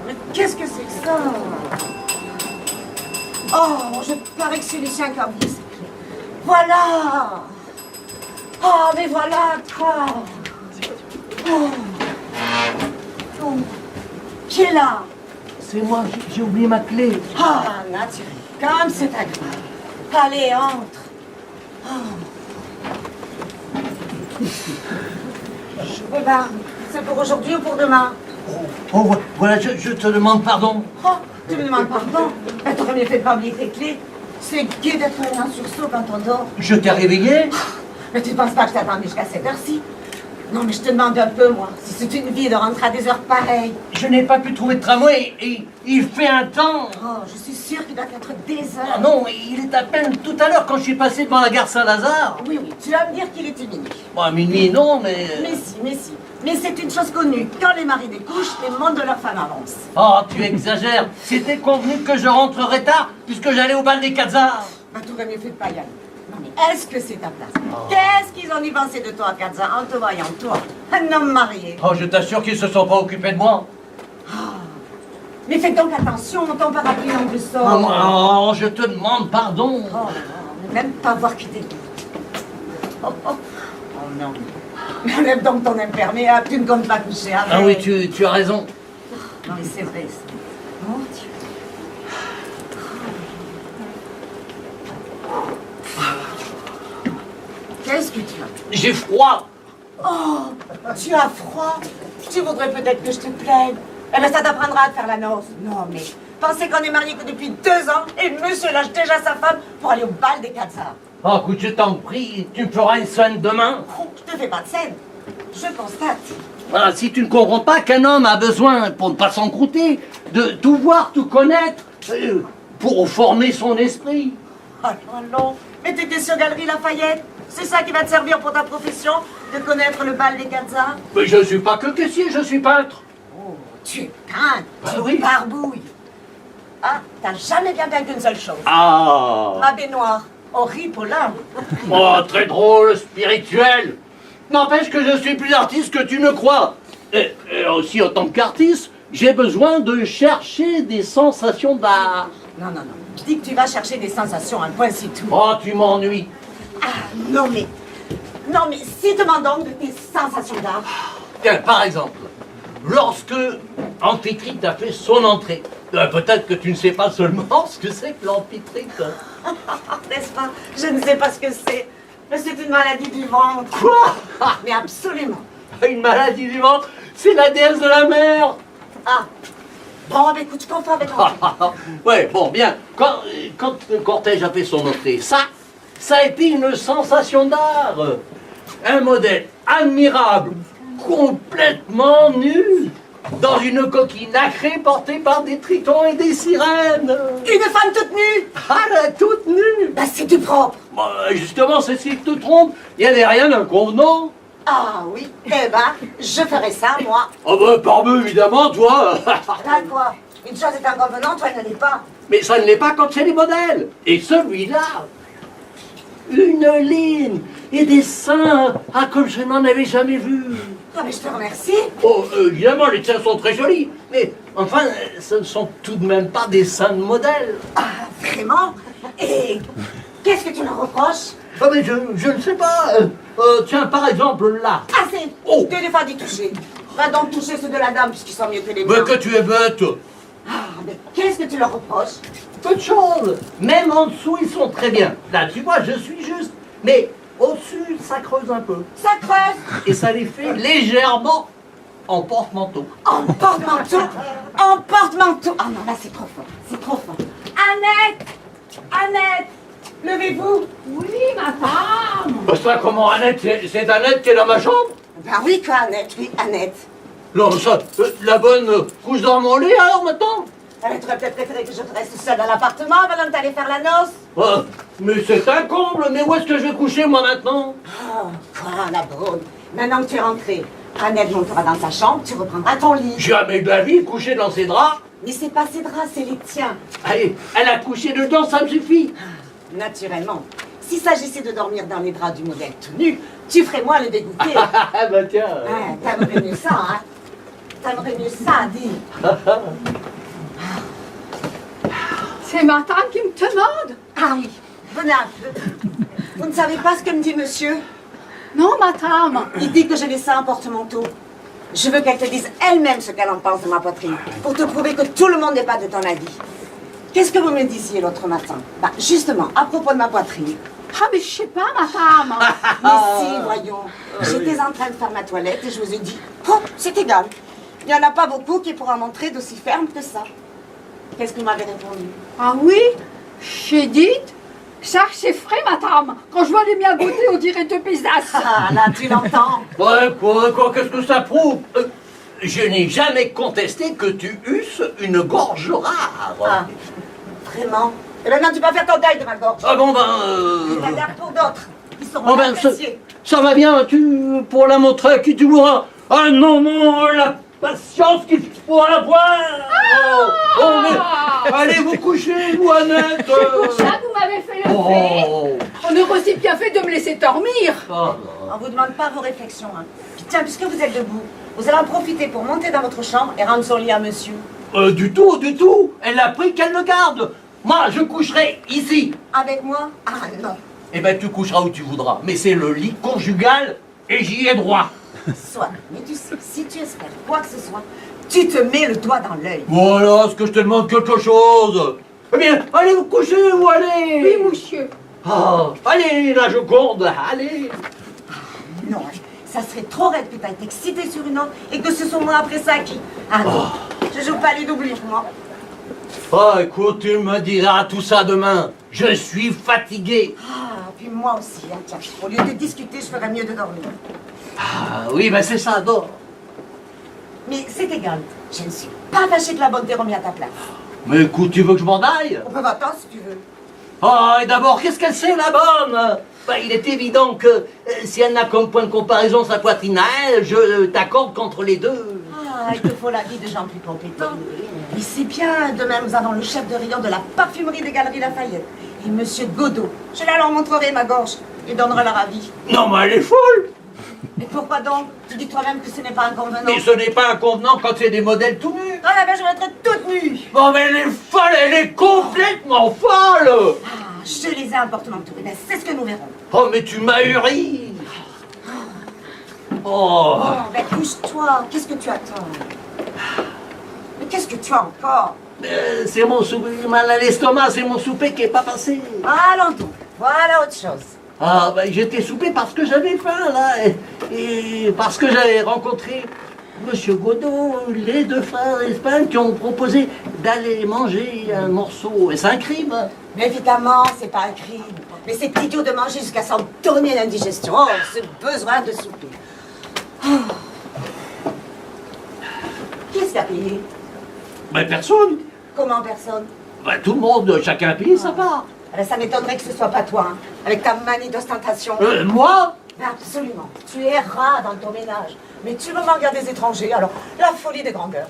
mais qu'est-ce que c'est que ça? Oh, je parie que c'est Lucien qui a oublié ses clés. Voilà. Oh, mais voilà, toi. Oh. Oh. Qui est là? C'est moi, j'ai oublié ma clé. Ah, naturel, comme c'est agréable. Allez, entre. Oh. Eh ben, c'est pour aujourd'hui ou pour demain? Oh, voilà, je te demande pardon. Oh, tu me demandes pardon? Ben, t'aurais mieux fait de pas oublier tes clés. C'est gai d'être un sursaut quand on dort. Je t'ai réveillé? Mais tu ne penses pas que je t'attendais jusqu'à cette heure-ci? Non, mais je te demande un peu, moi, si c'est une vie de rentrer à des heures pareilles. Je n'ai pas pu trouver de tramway et il fait un temps. Oh, je suis sûre qu'il doit être des heures. Ah non, il est à peine tout à l'heure quand je suis passé devant la gare Saint-Lazare. Oui, oui, tu vas me dire qu'il était minuit. Bon, à minuit, non, mais... Mais si, mais si. Mais c'est une chose connue. Quand les maris découchent, les mondes de leurs femmes avancent. Oh, tu exagères. C'était convenu que je rentrerais tard puisque j'allais au bal des Quatzars. Bah, tout va mieux fait de pas y aller. Non, mais est-ce que c'est ta place? Qu'est-ce qu'ils ont dû penser de toi, Katza, en te voyant, toi, un homme marié? Oh, je t'assure qu'ils se sont pas occupés de moi. Mais fais donc attention, ton parapluie en plus sort. Oh, je te demande pardon. Oh, non, même pas voir qui t'écoute. Oh, oh. Oh non. Mais enlève donc ton imperméable, tu ne comptes pas coucher avec. Ah oui, tu as raison. Non, mais c'est vrai, ça. Mon Dieu. Qu'est-ce que tu as? J'ai froid. Oh, tu as froid? Tu voudrais peut-être que je te plaide? Eh bien, ça t'apprendra à te faire la noce. Non, mais pensez qu'on est mariés que depuis 2 ans et monsieur lâche déjà sa femme pour aller au bal des Quatzars. Oh, écoute, je t'en prie, tu me feras une scène demain. Oh, je te fais pas de scène. Je constate. Voilà, si tu ne comprends pas qu'un homme a besoin, pour ne pas s'encrouter, de tout voir, tout connaître, pour former son esprit. Oh non, mais t'étais sur Galerie Lafayette. C'est ça qui va te servir pour ta profession, de connaître le bal des Quatzars? Mais je ne suis pas que caissier, je suis peintre. Oh, tu es peintre, Bah tu oui. barbouilles. Ah, t'as jamais bien peint qu'une seule chose. Ah. Ma baignoire, au Ripolin. Oh, très drôle, spirituel. N'empêche que je suis plus artiste que tu ne crois. Et aussi, en tant qu'artiste, j'ai besoin de chercher des sensations d'art. Non, non, non. Je dis que tu vas chercher des sensations, un point c'est tout. Oh, tu m'ennuies. Ah, non mais... Non mais, si tu m'en donnes de tes sensations d'art. Tiens, par exemple, lorsque Amphitrite a fait son entrée, peut-être que tu ne sais pas seulement ce que c'est que l'Amphitrite. N'est-ce pas? Je ne sais pas ce que c'est. Mais c'est une maladie du ventre. Quoi? Mais absolument. Une maladie du ventre, c'est la déesse de la mer. Ah. Bon, bah, écoute, je confonds avec moi. Ouais, bon, bien. Quand le cortège a fait son entrée, ça a été une sensation d'art. Un modèle admirable, complètement nu, dans une coquille nacrée portée par des tritons et des sirènes. Une femme toute nue. Ah, là, toute nue. Bah, c'est du propre. Bon, justement, c'est ce qui te trompe. Il n'y avait rien d'inconvenant. Ah oui, eh ben, je ferai ça, moi. Ah ben, parbleu, évidemment, toi. Là, quoi? Une chose est inconvenante, toi, elle ne l'est pas. Mais ça ne l'est pas quand c'est les modèles. Et celui-là, une ligne et des seins, ah, comme je n'en avais jamais vu. Ah, mais je te remercie. Oh, évidemment, les seins sont très jolis, mais enfin, ce ne sont tout de même pas des seins de modèle. Ah, vraiment? Et qu'est-ce que tu me reproches? Ah, mais je ne sais pas. Tiens, par exemple, là. Assez. Oh. Tu n'es pas d'y toucher. Va donc toucher ceux de la dame, puisqu'ils sont mieux que les Mais miens. que tu es bête. Ah, mais qu'est-ce que tu leur reproches? Peu de choses. Même en dessous, ils sont très bien. Là, tu vois, je suis juste. Mais au-dessus, ça creuse un peu. Ça creuse. Et ça les fait légèrement en porte-manteau. En porte-manteau. En porte-manteau. Ah non, là, c'est trop fort. C'est trop fort. Annette. Annette. Levez-vous. Oui, ma femme. Ça, comment, Annette? C'est Annette qui est dans ma chambre? Ben oui, quoi, Annette. Oui, Annette. Non, ça, la bonne couche dans mon lit, alors, maintenant? Elle aurait peut-être préféré que je te reste seule dans l'appartement avant de t'aller faire la noce. Ah, mais c'est un comble. Mais où est-ce que je vais coucher, moi, maintenant? Oh, quoi, la brune. Maintenant que tu es rentrée, Annette montera dans sa chambre, tu reprendras ton lit. Jamais de la vie, coucher dans ses draps. Mais c'est pas ses draps, c'est les tiens. Allez, elle a couché dedans, ça me suffit. Naturellement. S'il s'agissait de dormir dans les draps du modèle tout nu, tu ferais moins le dégoûter. Ah, bah tiens. Ouais, t'as mieux ça, hein. T'aimerais mieux ça, dis. C'est ma tante qui me demande. Ah oui, venez un peu. Vous ne savez pas ce que me dit monsieur? Non, madame. Il dit que j'ai laissé un porte-manteau. Je veux qu'elle te dise elle-même ce qu'elle en pense de ma poitrine, pour te prouver que tout le monde n'est pas de ton avis. Qu'est-ce que vous me disiez l'autre matin? Bah, justement, à propos de ma poitrine. Ah, mais je sais pas, madame. Mais si, voyons. J'étais en train de faire ma toilette et je vous ai dit, oh, c'est égal. Il n'y en a pas beaucoup qui pourra montrer d'aussi ferme que ça. Qu'est-ce que vous m'avez répondu? Ah oui, j'ai dit, ça c'est frais, madame. Quand je vois les miens goûter, on dirait deux pizzas. Ah, là, tu l'entends. Quoi, qu'est-ce que ça prouve? Je n'ai jamais contesté que tu eusses une gorge rare. Ah, vraiment? Eh bien, non, tu vas faire ton deuil de ma gorge. Ah bon, ben... Je la garde pour d'autres. Ils seront Oh ben, appréciés. ça va bien, pour la montrer à qui tu voudras. Ah non, la patience qu'il faut avoir. Mais, allez vous coucher, vous, Annette. Pour ça, vous m'avez fait le fait. On aurait aussi bien fait de me laisser dormir. On vous demande pas vos réflexions. Hein. Puis tiens, puisque vous êtes debout, vous allez en profiter pour monter dans votre chambre et rendre son lit à monsieur. Du tout. Elle a pris qu'elle le garde. Moi, je coucherai ici. Avec moi? Ah non. Eh ben, tu coucheras où tu voudras. Mais c'est le lit conjugal et j'y ai droit. Soit. Mais tu sais, si tu espères quoi que ce soit, tu te mets le doigt dans l'œil. Voilà, est-ce que je te demande quelque chose? Eh bien, allez vous coucher ou allez. Oui, monsieur. Ah, allez, la Joconde, allez. Non, ça serait trop raide que tu aies été excité sur une autre et que ce soit moi après ça qui... Ah non, je joue pas les doublures, moi. Ah, écoute, tu me diras tout ça demain. Je suis fatigué. Ah, puis moi aussi, hein, tiens. Au lieu de discuter, je ferais mieux de dormir. Ah, oui, ben c'est ça, dors. Mais c'est égal, je ne suis pas fâchée que la bonne t'ait remis à ta place. Mais écoute, tu veux que je m'en aille? On peut va-t'en si tu veux. Ah, et d'abord, qu'est-ce qu'elle sait, la bonne? Ben, il est évident que si elle n'a comme point de comparaison sa poitrine à elle, je t'accorde qu'entre les deux. Ah, il te faut l'avis de gens plus compétents. Mais c'est bien, demain nous avons le chef de rayon de la parfumerie des Galeries Lafayette. Et monsieur Godot. Je la leur montrerai ma gorge. Il donnera leur avis. Non, mais elle est folle. Et pourquoi donc? Tu dis toi-même que ce n'est pas inconvenant. Mais ce n'est pas inconvenant quand c'est des modèles tout nus. Ah là, ben je vais être toute nue. Bon, mais elle est folle, elle est complètement folle. Ah, je les ai un porte-manteau. Eh bien, c'est ce que nous verrons. Oh, mais tu m'as huri. Oh. Bon, ben couche-toi. Qu'est-ce que tu attends? Mais qu'est-ce que tu as encore? C'est mon souper, mal à l'estomac, c'est mon souper qui est pas passé. Allons donc. Voilà autre chose. Ah, ben j'étais soupé parce que j'avais faim, là, et parce que j'avais rencontré Monsieur Godot, les deux frères d'Espagne qui ont proposé d'aller manger un morceau. Et c'est un crime. Mais évidemment, c'est pas un crime. Mais c'est idiot de manger jusqu'à s'en donner l'indigestion. Oh, ce besoin de souper. Oh. Qui est-ce qui a payé? Ben personne. Comment personne? Ben tout le monde, chacun a payé sa part. Alors, ça m'étonnerait que ce soit pas toi, hein, avec ta manie d'ostentation. Moi? Absolument. Tu es rat dans ton ménage. Mais tu veux m'en des étrangers, alors la folie des grandeurs.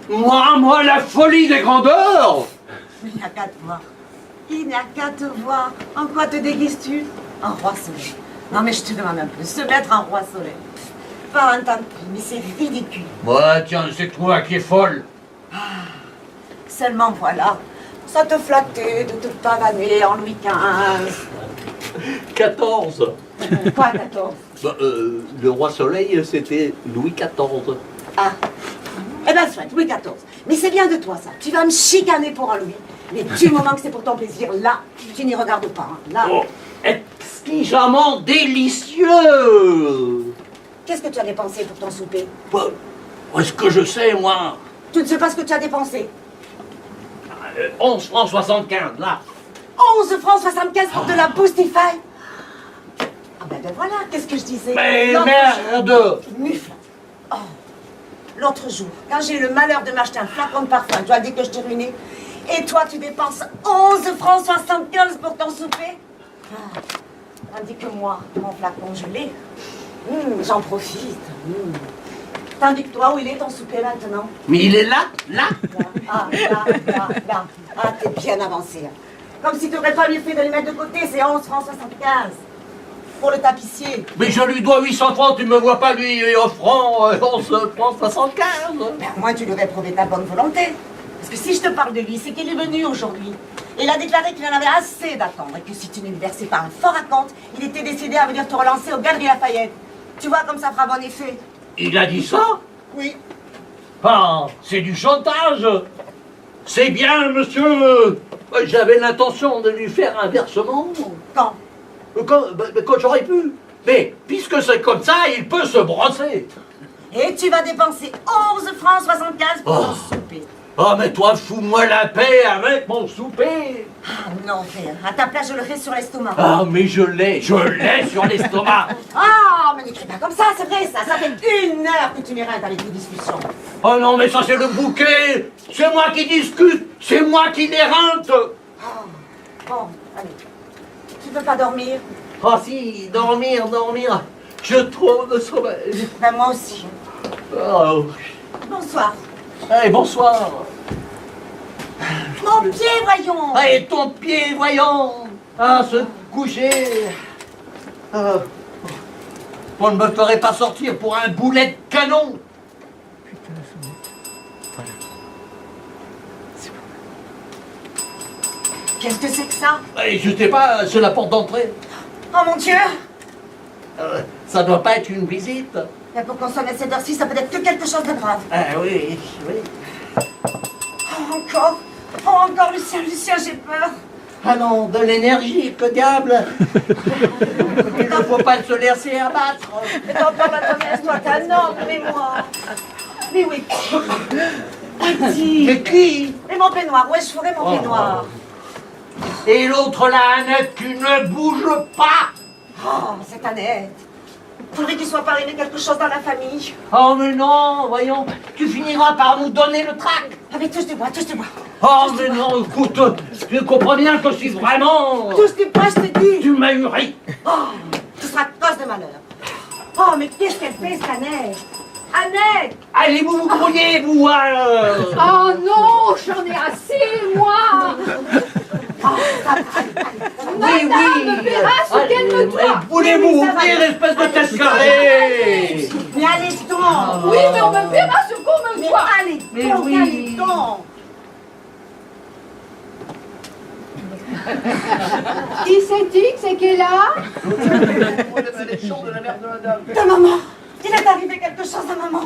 Moi, la folie des grandeurs. Il n'y a qu'à te voir. Il n'y a qu'à te voir. En quoi te déguises-tu? En roi soleil. Non mais je te demande un peu, se mettre en roi soleil. Pas un temps de prix, mais c'est ridicule. Ouais, tiens, c'est toi qui es folle. Seulement voilà, ça te flattait de te pavaner en Louis XV. 14. Quoi, 14? Ben, le roi Soleil, c'était Louis XIV. Ah. Eh ben soit, Louis XIV. Mais c'est bien de toi ça. Tu vas me chicaner pour un Louis. Mais du moment que c'est pour ton plaisir, là, tu n'y regardes pas. Hein. Là. Oh, exquisement délicieux. Qu'est-ce que tu as dépensé pour ton souper? Est-ce que je sais, moi? Tu ne sais pas ce que tu as dépensé? 11 francs 75, là. 11 francs 75 pour de la Boostify. Ah ben voilà, qu'est-ce que je disais? Mais L'autre merde. jour- Mufle. Oh. L'autre jour, quand j'ai eu le malheur de m'acheter un flacon de parfum, tu as dit que je t'ai ruiné. Et toi, tu dépenses 11 francs 75 pour ton souper? Ah. Tandis que moi, mon flacon, je l'ai. J'en profite. Tandis que toi, où il est ton souper maintenant? Mais il est là, là. Là. Ah, t'es bien avancé. Hein. Comme si tu n'aurais pas mieux fait de les mettre de côté, c'est 11 francs 75. pour le tapissier. Mais je lui dois 800 francs, tu me vois pas lui offrant 11 francs 75. Ben, moi, tu lui aurais prouvé ta bonne volonté. Parce que si je te parle de lui, c'est qu'il est venu aujourd'hui. Et il a déclaré qu'il en avait assez d'attendre et que si tu ne lui versais pas un fort acompte, il était décidé à venir te relancer aux Galeries Lafayette. Tu vois comme ça fera bon effet. Il a dit ça? Oui. Ah, c'est du chantage. C'est bien, monsieur. J'avais l'intention de lui faire un versement. Quand? Quand j'aurais pu. Mais puisque c'est comme ça, il peut se brosser. Et tu vas dépenser 11 francs 75 pour ton souper. Oh, mais toi, fous-moi la paix avec mon souper. Ah non, frère. À ta place, je le fais sur l'estomac. Ah, mais je l'ai sur l'estomac. Ah, mais n'écris pas comme ça, c'est vrai, ça. Ça fait 1 heure que tu m'éreintes avec tes discussions. Oh non, mais ça c'est le bouquet. C'est moi qui discute, c'est moi qui l'éreinte. Ah, bon, allez. Tu veux pas dormir? Ah si, dormir. Je trouve de sommeil. Ben, moi aussi. Oh. Bonsoir. Allez, bonsoir. Mon pied, voyons. Allez, ton pied, voyons. Ah, se coucher. Ah. On ne me ferait pas sortir pour un boulet de canon. Qu'est-ce que c'est que ça? Et je sais pas, c'est la porte d'entrée. Oh mon Dieu! Ça doit pas être une visite. Mais pour qu'on sonne à cette heure-ci, ça peut être que quelque chose de grave. Ah oui. Oh, encore! Oh, encore, Lucien, j'ai peur! Ah non, de l'énergie, que diable. Il ne faut pas se laisser abattre. Mais t'en parles à ton aise, toi, t'as un homme, mais moi! Mais oui! Mais qui? Et mon peignoir, où est-ce que je ferai mon peignoir? Et l'autre là, Annette, tu ne bouges pas. Oh, cette Annette! Faudrait qu'il soit pas arrivé quelque chose dans la famille. Oh mais non, voyons, tu finiras par nous donner le trac. Ah mais touche du bois, touche du bois. Oh mais non, écoute, je comprends bien que si vraiment... Touche du bois, je te dis. Tu m'as huré. Oh, tu seras cause de malheur. Oh, mais qu'est-ce qu'elle fait, cette Annette? Annette! Allez vous brouiller, vous. Oh non, j'en ai assez, moi. Oh, ça va. Oui, Madame, Bérasse, calme-toi. Voulez-vous ouvrir, espèce de tête carrée? Mais allez donc! Oui, mais on me verra ce qu'on me Mais voit. allez Mais donc, oui. allez donc! Qui c'est-il que c'est qu'elle a? Ta maman! Il est arrivé quelque chose à maman!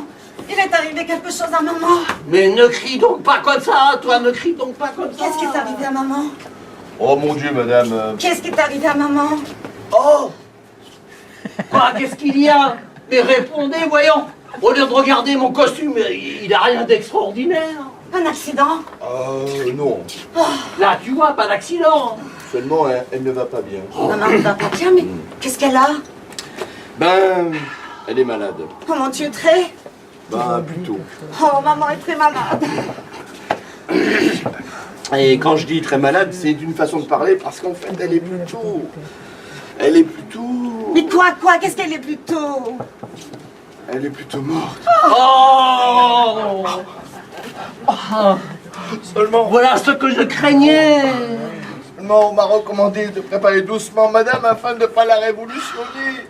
Il est arrivé quelque chose à maman! Mais ne crie donc pas comme ça, toi, ne crie donc pas comme ça. Qu'est-ce qui est arrivé à maman? Oh mon Dieu, madame. Qu'est-ce qui est arrivé à maman? Oh! Quoi, qu'est-ce qu'il y a? Mais répondez, voyons. Au lieu de regarder mon costume, il n'a rien d'extraordinaire. Un accident? Non. Là, tu vois, pas d'accident. Seulement, elle ne va pas bien. Maman ne va pas bien, mais qu'est-ce qu'elle a? Ben, elle est malade. Oh mon Dieu, très! Ben, plutôt. Oh, maman est très malade! Et quand je dis très malade, c'est d'une façon de parler parce qu'en fait, elle est plutôt... Elle est plutôt... Mais quoi? Qu'est-ce qu'elle est plutôt? Elle est plutôt morte. Oh! Seulement, Voilà ce que je craignais. on m'a recommandé de préparer doucement madame afin de ne pas la révolutionner.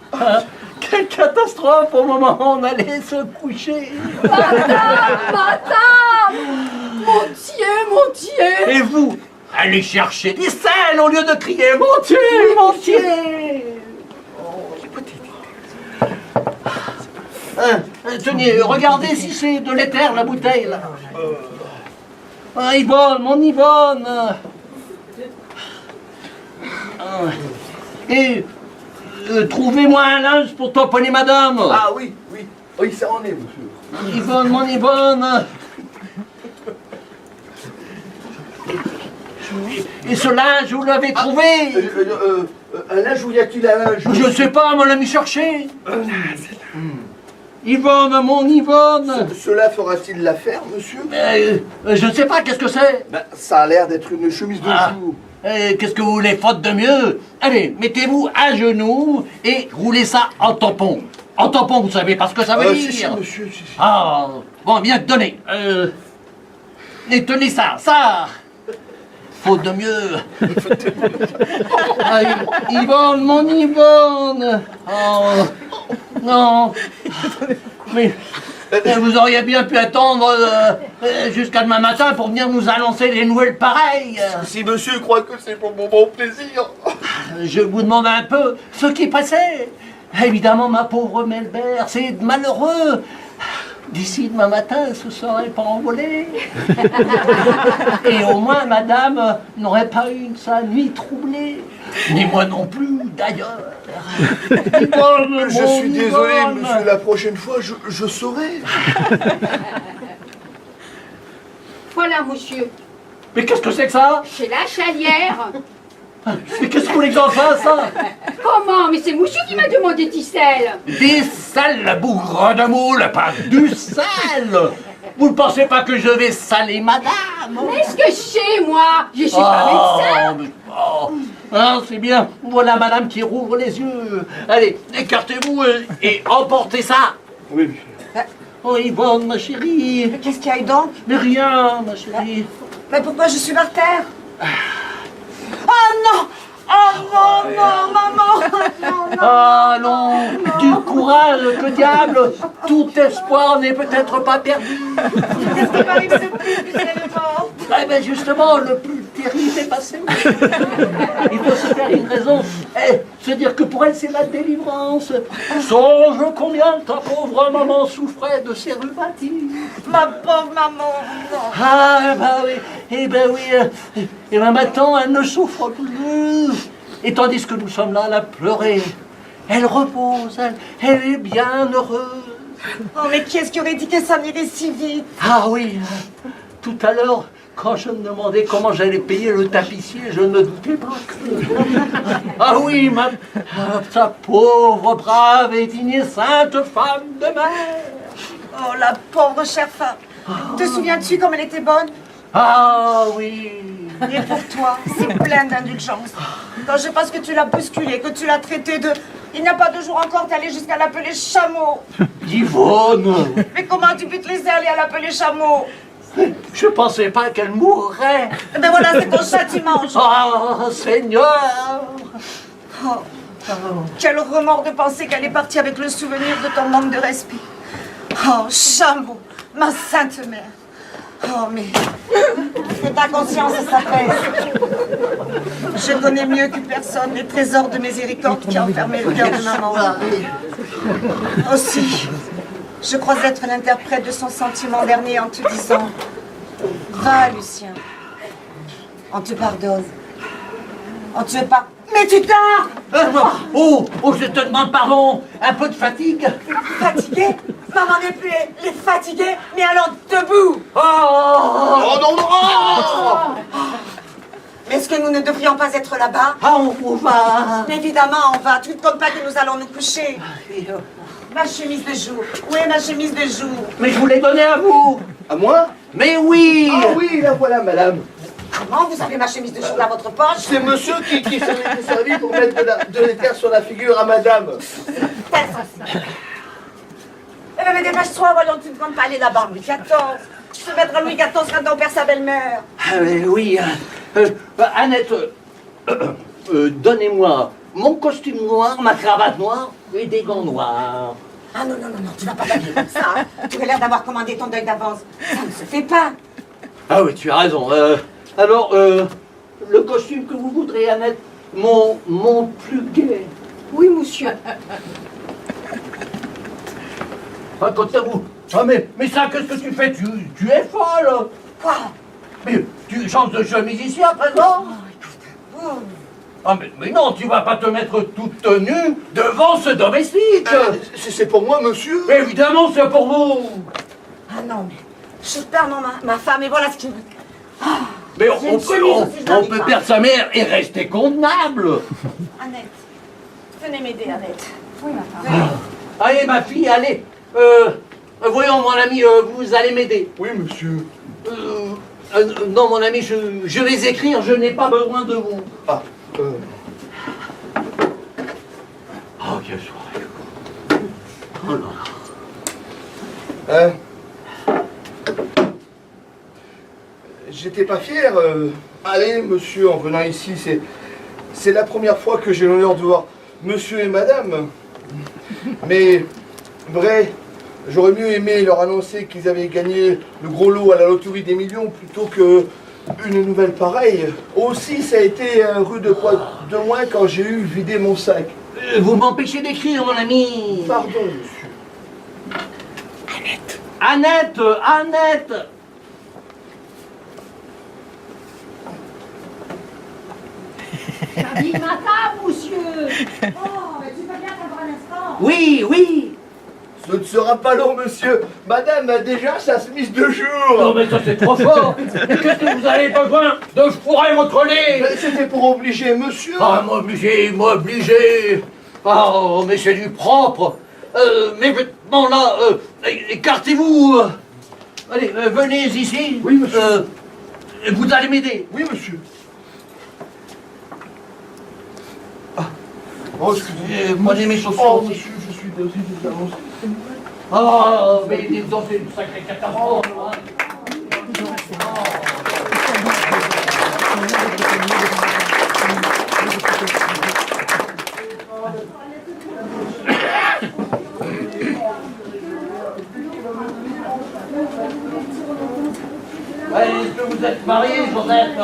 Quelle catastrophe au moment où on allait se coucher. Madame! Mon Dieu! Et vous, allez chercher des selles au lieu de crier « Mon Dieu, mon Dieu !» Tenez, regardez si c'est de l'éther, la bouteille, là. Ah, Yvonne, mon Yvonne. Et trouvez-moi un linge pour tamponner madame. Ah oui, ça en est, monsieur. Yvonne, mon Yvonne. Et ce linge, vous l'avez trouvé? Un linge, où y a-t-il un linge? Je sais pas, on l'a mis chercher. Yvonne, mon Yvonne. Cela fera-t-il l'affaire, monsieur? Je sais pas, qu'est-ce que c'est? Ben, ça a l'air d'être une chemise de jour. Qu'est-ce que vous voulez, faute de mieux? Allez, mettez-vous à genoux et roulez ça en tampon. En tampon, vous savez pas ce que ça veut dire? Si, monsieur, si. Ah, bon, bien, donnez. Et tenez ça. faute de mieux. Ah, Yvonne, mon Yvonne. Oh, non. Mais vous auriez bien pu attendre jusqu'à demain matin pour venir nous annoncer des nouvelles pareilles. Si monsieur croit que c'est pour mon bon plaisir. Je vous demande un peu ce qui passait. Évidemment, ma pauvre Melbert, c'est malheureux. D'ici demain matin, elle se serait pas envolée. Et au moins, madame n'aurait pas eu sa nuit troublée. Ni moi non plus, d'ailleurs. Je suis désolé, monsieur, la prochaine fois, je saurai. Voilà, monsieur. Mais qu'est-ce que c'est que ça? C'est la chalière. Mais qu'est-ce que vous voulez que j'en fasse, ça? Comment? Mais c'est monsieur qui m'a demandé ticelle. Des sels, la bougre de moule, pas du sel. Vous ne pensez pas que je vais saler madame? Mais est-ce que je sais, moi? Je suis pas médecin. Ah, c'est bien. Voilà madame qui rouvre les yeux. Allez, écartez-vous et emportez ça. Oui, monsieur. Oh, Yvonne, ma chérie. Mais qu'est-ce qu'il y a eu donc? Mais rien, ma chérie. Mais pourquoi je suis par terre? Oh non! Oh non, non, maman! Non, non. Ah non, du courage, que diable. Tout espoir n'est peut-être pas perdu. Qu'est-ce qui m'arrive de plus, puis elle est morte? Eh bien justement, le plus terrible est passé. Il faut se faire une raison. Se dire que pour elle, c'est la délivrance. Songe combien ta pauvre maman souffrait de ses rhumatismes. Ma pauvre maman, non. Ah, eh ben oui. Et ben maintenant, elle ne souffre plus. Et tandis que nous sommes là à la pleurer, elle repose, elle est bien heureuse. Oh, mais qui est-ce qui aurait dit que ça irait si vite? Ah oui, tout à l'heure, quand je me demandais comment j'allais payer le tapissier, je ne doutais pas que... Ah oui, sa pauvre, brave et digne sainte femme de mère. Oh, la pauvre chère femme. Te souviens-tu comme elle était bonne? Ah oui. Et pour toi, c'est plein d'indulgence. Quand je pense que tu l'as bousculé, que tu l'as traité de... Il n'y a pas 2 jours encore, t'es allé jusqu'à l'appeler chameau. Yvonne, Mais comment tu peux te laisser aller à l'appeler chameau? je pensais pas qu'elle mourrait. Ben voilà, c'est ton châtiment. Oh, Seigneur. Oh, quel remords de penser qu'elle est partie avec le souvenir de ton manque de respect. Oh, chameau, ma sainte mère. Oh, mais que ta conscience s'apaise. Je connais mieux que personne les trésors de miséricorde qui enfermaient le cœur de maman. Aussi, je crois être l'interprète de son sentiment dernier en te disant: va, Lucien, on te pardonne. On te pardonne. Mais tu dors! Oh, je te demande pardon. Un peu de fatigue. Fatiguée? Maman n'est plus les fatiguée, mais allons debout! Oh non, non! Mais est-ce que nous ne devrions pas être là-bas? Ah, on va. Mais évidemment, on va. Tu ne comptes pas que nous allons nous coucher. Ma chemise de jour. Où est ma chemise de jour? Mais je vous l'ai donnée à vous. À moi? Mais oui. Ah oui, la voilà, madame. Comment vous avez ma chemise de jour dans votre poche? C'est monsieur qui s'en était servi pour mettre de l'éther sur la figure à madame. Eh bien, mais dépêche-toi, voyons, tu ne comptes pas aller là-bas, Louis XIV. Se mettre à Louis XIV quand on perd sa belle-mère. Ah, oui. Annette, donnez-moi mon costume noir, ma cravate noire et des gants noirs. Ah non, non, non, non, tu vas pas t'habiller comme ça. Hein. Tu as l'air d'avoir commandé ton deuil d'avance. Ça ne se fait pas. Ah oui, tu as raison. Alors, le costume que vous voudrez, Annette, mon plus gai. Oui, monsieur. Ah, quant à vous. Ah, mais ça, qu'est-ce que tu fais? Tu es folle. Quoi? Mais tu changes de chemise ici à présent? Ah, mais non, tu vas pas te mettre toute nue devant ce domestique. C'est pour moi, monsieur. Évidemment, c'est pour vous. Ah non, mais je perds ma femme et voilà ce qui... Mais J'ai une chemise aussi, je n'en on dis peut pas. perdre sa mère et rester convenable. Annette, venez m'aider, Annette. Oui, ma femme. Allez, ma fille, allez. Voyons, mon ami, vous allez m'aider. Oui, monsieur. Non, mon ami, je vais écrire, je n'ai pas besoin de vous. Ah, Oh, quelle soirée. Oh là là. j'étais pas fier. Allez, monsieur, en venant ici, c'est la première fois que j'ai l'honneur de voir monsieur et madame. Mais, vrai, j'aurais mieux aimé leur annoncer qu'ils avaient gagné le gros lot à la loterie des millions plutôt que une nouvelle pareille. Aussi, ça a été un rude de poids de moins quand j'ai eu vidé mon sac. Vous m'empêchez d'écrire, mon ami. Pardon, monsieur. Annette, Annette. J'habille ma table, monsieur. Oh, mais tu peux bien attendre un instant. Oui, oui. Ce ne sera pas long, monsieur. Madame a déjà sa chemise de jour. Non, mais ça c'est trop fort. Qu'est-ce que vous avez besoin de fourrer votre nez? Mais c'était pour obliger monsieur. Ah, m'obliger. Oh, mais c'est du propre. Mes vêtements là, écartez-vous. Allez, venez ici. Oui, monsieur. Vous allez m'aider. Oui, monsieur. Oh, excusez-moi. Prenez mes chaussures Oh, aussi. monsieur, je suis désolé. Oh, mais dis donc, c'est une sacrée catastrophe. Hein. Est-ce que vous êtes marié, Joseph?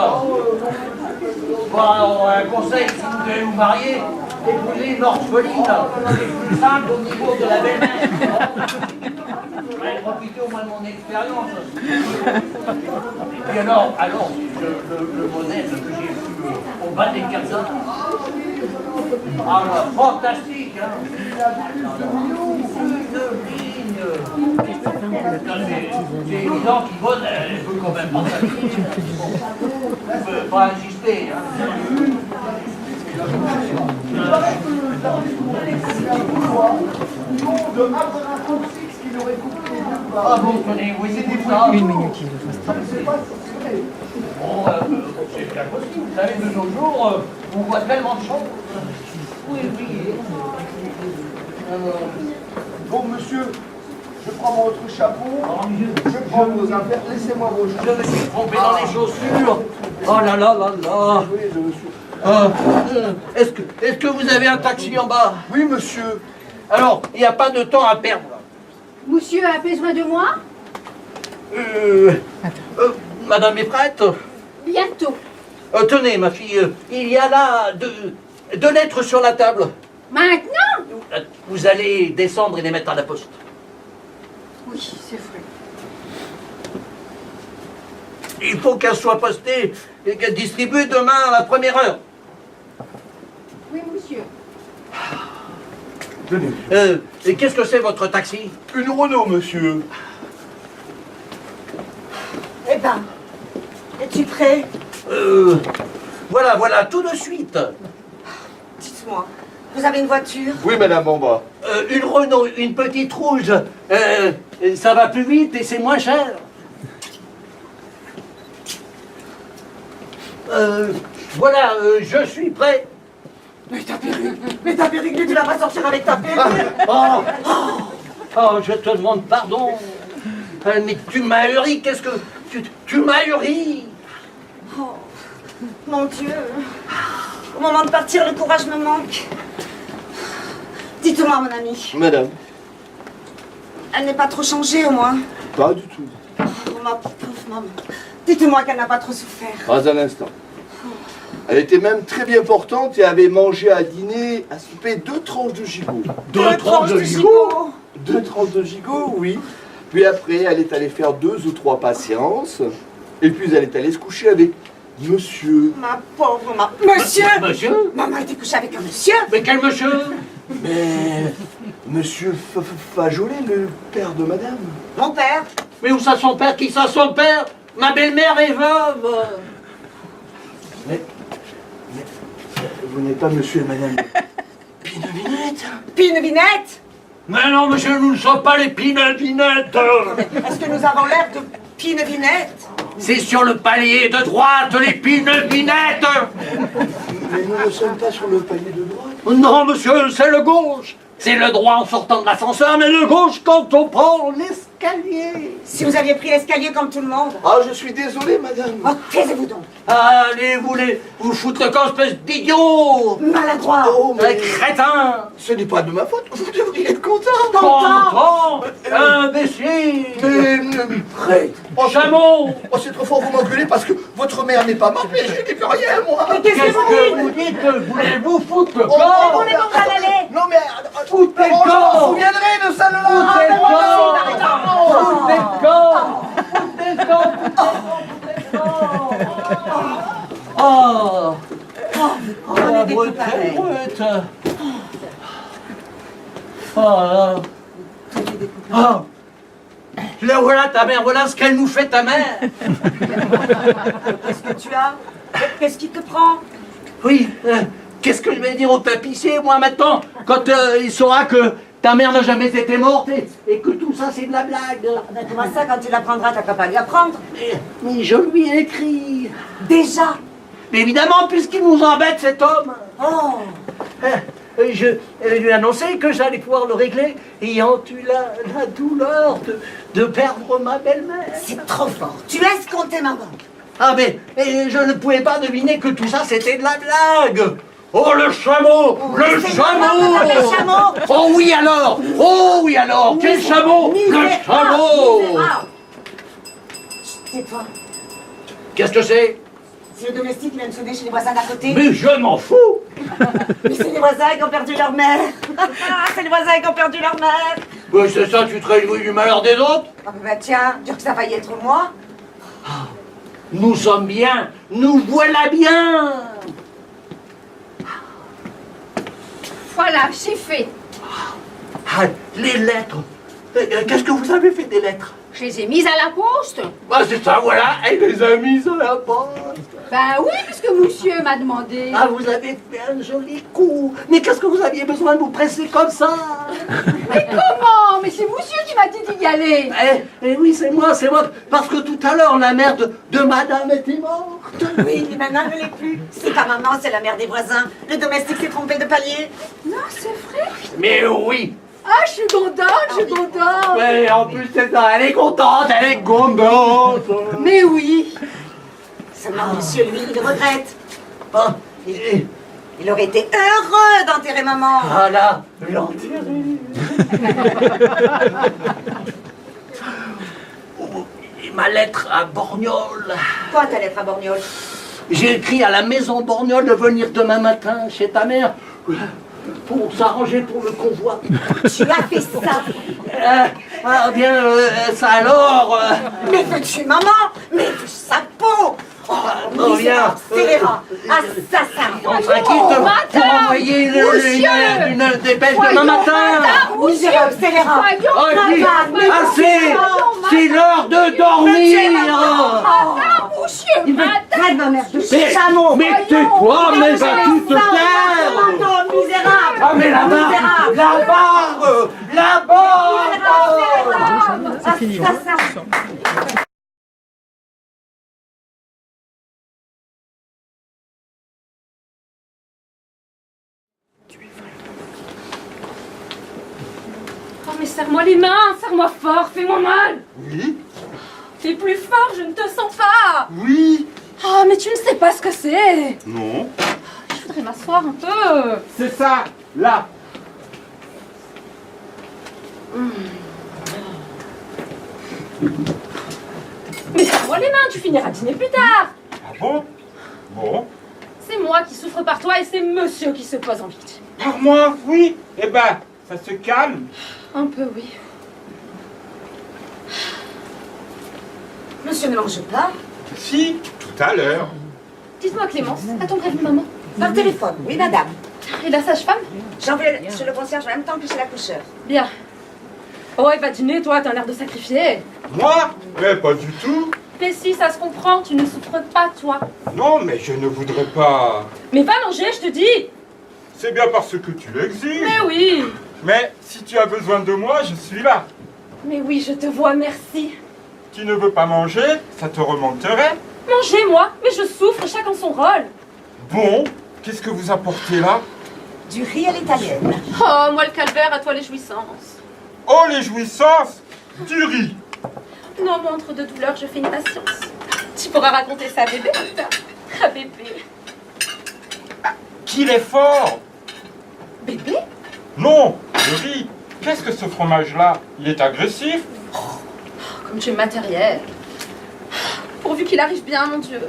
Bon, alors, un conseil, si vous devez vous marier, épousez une orpheline. C'est plus simple au niveau de la belle-mère. Je vais profiter au moins de mon expérience. Et puis alors le modèle que j'ai vu au bas des Casas. Ah, fantastique, hein. C'est évident qu'il vole, elle peut quand même pas s'habiller. On ne peut pas insister, hein. Ah bon, tenez, oui, c'est ça. Une minute, il le fasse. Bon, c'est bien possible. Vous savez, de nos jours, on voit tellement de choses. Oui, oui. Bon, monsieur, je prends votre chapeau, je prends vos affaires, laissez-moi vos chapeaux. Je me suis trompé dans les chaussures. Oh là là là là. Oui, je me suis... Est-ce que vous avez un taxi en bas? Oui, monsieur. Alors, il n'y a pas de temps à perdre. Monsieur a besoin de moi? Madame est prête? Bientôt. Tenez, ma fille, il y a là deux lettres sur la table. Maintenant? Vous allez descendre et les mettre à la poste. Oui, c'est vrai. Il faut qu'elles soient postées et qu'elles distribuées demain à la première heure. Oui, monsieur. Tenez. Et qu'est-ce que c'est votre taxi? Une Renault, monsieur. Eh ben, es-tu prêt? Voilà, tout de suite. Dites-moi, vous avez une voiture? Oui, madame, en bas. Une Renault, une petite rouge. Ça va plus vite et c'est moins cher. Voilà, je suis prêt. Mais ta perruque, tu vas pas sortir avec ta perruque. Oh, je te demande pardon. Mais tu m'as huri, qu'est-ce que... Tu m'as huri. Oh, mon Dieu. Au moment de partir, le courage me manque. Dites-moi, mon ami. Madame. Elle n'est pas trop changée, au moins. Pas du tout. Oh, ma pauvre maman. Dites-moi qu'elle n'a pas trop souffert. Pas un instant. Elle était même très bien portante et avait mangé à dîner, à souper 2 tranches de gigot. 2 tranches de gigot. 2 tranches de gigot, oui. Puis après, elle est allée faire 2 ou 3 patiences. Et puis elle est allée se coucher avec monsieur. Ma pauvre maman. Monsieur. Monsieur? Maman était couchée avec un monsieur. Mais quel monsieur? Mais monsieur Fajolet, le père de madame. Mon père. Mais où ça son père? Qui ça son père? Ma belle-mère est veuve. Mais vous n'êtes pas monsieur et madame Pinevinette? Pinevinette. Mais non, monsieur, nous ne sommes pas les Pinevinettes. Est-ce que nous avons l'air de Pinevinette? C'est sur le palier de droite, les Pinevinettes. Mais nous ne sommes pas sur le palier de droite. Non, monsieur, c'est le gauche. C'est le droit en sortant de l'ascenseur, mais le gauche quand on prend l'escalier. l'escalier. Si vous aviez pris l'escalier comme tout le monde. Ah, je suis désolé, madame. Oh, taisez-vous donc. Allez, vous foutre le camp, espèce d'idiot. Maladroit. Oh, Un mais crétin. ce n'est pas de ma faute. Vous devriez être content. Content. Imbécile. Prête. Oh, Chameau. Oh, c'est trop fort, vous m'engueulez parce que votre mère n'est pas morte, mais je n'ai plus rien, moi. Qu'est-ce Qu'est-ce que que vous vous dites? dites? Voulez-vous foutre le Oh, camp? On est en train d'aller. Non, mais... Foutez le Oh, je m'en camp. souviendrai de ça, là. Foutez le Ah, camp. Foutez le camp. Foutez le camp. Foutez le camp. Oh. On est des brute, tout pareils. brute. Oh. Oh. Là voilà ta mère, voilà ce qu'elle nous fait ta mère. Qu'est-ce que tu as? Qu'est-ce qui te prend? Oui, qu'est-ce que je vais dire au tapissier, moi, maintenant, quand il saura que ta mère n'a jamais été morte et que tout ça, c'est de la blague. Ben, comment ça, quand tu l'apprendras, t'as qu'à pas lui apprendre? Mais je lui ai écrit. Déjà? Mais évidemment, puisqu'il nous embête, cet homme. Oh! Je lui ai annoncé que j'allais pouvoir le régler, ayant eu la douleur de perdre ma belle-mère. C'est trop fort. Tu laisses compter maman. Ah mais je ne pouvais pas deviner que tout ça c'était de la blague. Oh le chameau, le c'est chameau. maman qui appelle chameau. Oh oui alors, quel chameau, le chameau. Tais-toi. Qu'est-ce que c'est? C'est le domestique qui vient de sonner chez les voisins d'à côté. Mais je m'en fous. Mais c'est les voisins qui ont perdu leur mère. C'est les voisins qui ont perdu leur mère. Mais c'est ça, tu te réjouis du malheur des autres? Ah bah tiens, dur que ça faille être moi. Nous sommes bien, nous voilà bien. Voilà, c'est fait. Ah, les lettres. Qu'est-ce que vous avez fait des lettres? Je les ai mises à la poste. Ah, c'est ça, voilà, elle les a mises à la poste. Ben oui, puisque monsieur m'a demandé. Ah, vous avez fait un joli coup. Mais qu'est-ce que vous aviez besoin de vous presser comme ça? Mais comment? Mais c'est monsieur qui m'a dit d'y aller. Oui, c'est moi. Parce que tout à l'heure, la mère de madame était morte. Oui, mais maintenant elle ne l'est plus. C'est pas maman, c'est la mère des voisins. Le domestique s'est trompé de palier. Non, c'est vrai. Mais oui. Ah, je suis contente. Ouais, en plus, c'est ça. Elle est contente, elle est contente. Mais oui. Seulement monsieur, lui, il regrette. Ah, Il aurait été heureux d'enterrer maman. voilà, l'enterrer. Oh, et ma lettre à Borgnole. Toi, ta lettre à Borgnole. J'ai écrit à la maison Borgnole de venir demain matin chez ta mère pour s'arranger pour le convoi. Tu as fait ça. Ça alors. Mais veux-tu maman? Mais veux sa peau? Oh, bien. scélérat, assassin. Tranquille, pour madame, envoyer monsieur. une dépêche Voyons, demain matin. madame, Misérable, scélérat. Voyons, Oh, et puis, madame, assez. C'est l'heure de dormir. madame, monsieur, Il me madame. traite ma mère de chameau. Mais tais-toi, mais vas-tu te taire? Attends, misérable. Ah mais la barre, la barre. Assassin. Oh mais serre-moi les mains, serre-moi fort, fais-moi mal. Oui, Fais plus fort, je ne te sens pas. oui, Oh mais tu ne sais pas ce que c'est. non. Je voudrais m'asseoir un peu. C'est ça, là. Mais serre-moi les mains, tu finiras dîner plus tard. Ah bon? Bon. C'est moi qui souffre par toi et c'est monsieur qui se pose en victime. Par moi, oui. Eh ben, ça se calme. Un peu, oui. Monsieur ne mange pas. Si, tout à l'heure. Dites-moi Clémence, a-t-on prévenu maman? Par téléphone, oui madame. Et la sage-femme? J'envoie chez le concierge en même temps que chez l'accoucheur. Bien. Oh, et va dîner, toi, t'as un air de sacrifier. Moi? Mais pas du tout. Mais si, ça se comprend, tu ne souffres pas, toi. Non, mais je ne voudrais pas. Mais va manger, je te dis. C'est bien parce que tu l'exiges. Mais oui. Mais si tu as besoin de moi, je suis là. Mais oui, je te vois, merci. Tu ne veux pas manger, ça te remonterait. Mangez, moi, mais je souffre, chacun son rôle. Bon, qu'est-ce que vous apportez là? Du riz à l'italienne. Oh, moi le calvaire, à toi les jouissances. Oh, les jouissances! Du riz. Non, moi, entre deux douleurs, je fais une patience. Tu pourras raconter ça à bébé, putain. À bébé. Qu'il est fort. Bébé? Non, le riz. Qu'est-ce que ce fromage-là? Il est agressif. Comme tu es matériel. Pourvu qu'il arrive bien, mon Dieu.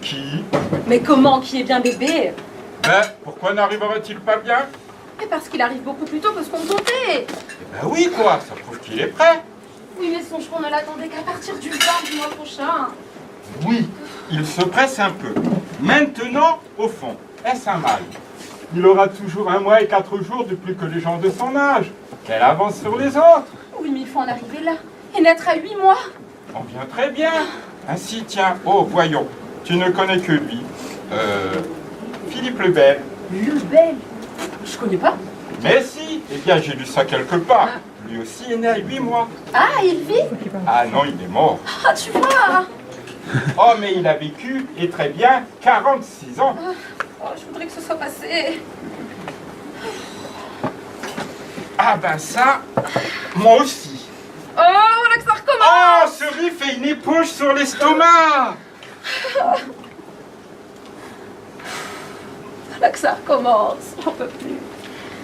Qui? Mais comment qui est bien bébé? Ben, pourquoi n'arriverait-il pas bien? Mais parce qu'il arrive beaucoup plus tôt que ce qu'on comptait. Ben oui, quoi, ça prouve qu'il est prêt. Oui, mais songe qu'on ne l'attendait qu'à partir du 20 du mois prochain. Oui, il se presse un peu. Maintenant, au fond, est-ce un mal? Il aura toujours 1 mois et 4 jours de plus que les gens de son âge. Quelle avance sur les autres? Oui, mais il faut en arriver là. Et naître à 8 mois. On vient très bien. Ainsi, tiens, oh, voyons, tu ne connais que lui. Philippe le Bel. Le bel. Je connais pas. Mais si, eh bien, j'ai lu ça quelque part. Lui aussi est né à 8 mois. Ah, il vit? Ah non, il est mort. Ah, tu vois. Oh, mais il a vécu, et très bien, 46 ans. Oh, je voudrais que ce soit passé. Ah ben ça, moi aussi. Oh, là que ça recommence. Oh, ce riz fait une éponge sur l'estomac. Là que ça recommence. J'en peux plus.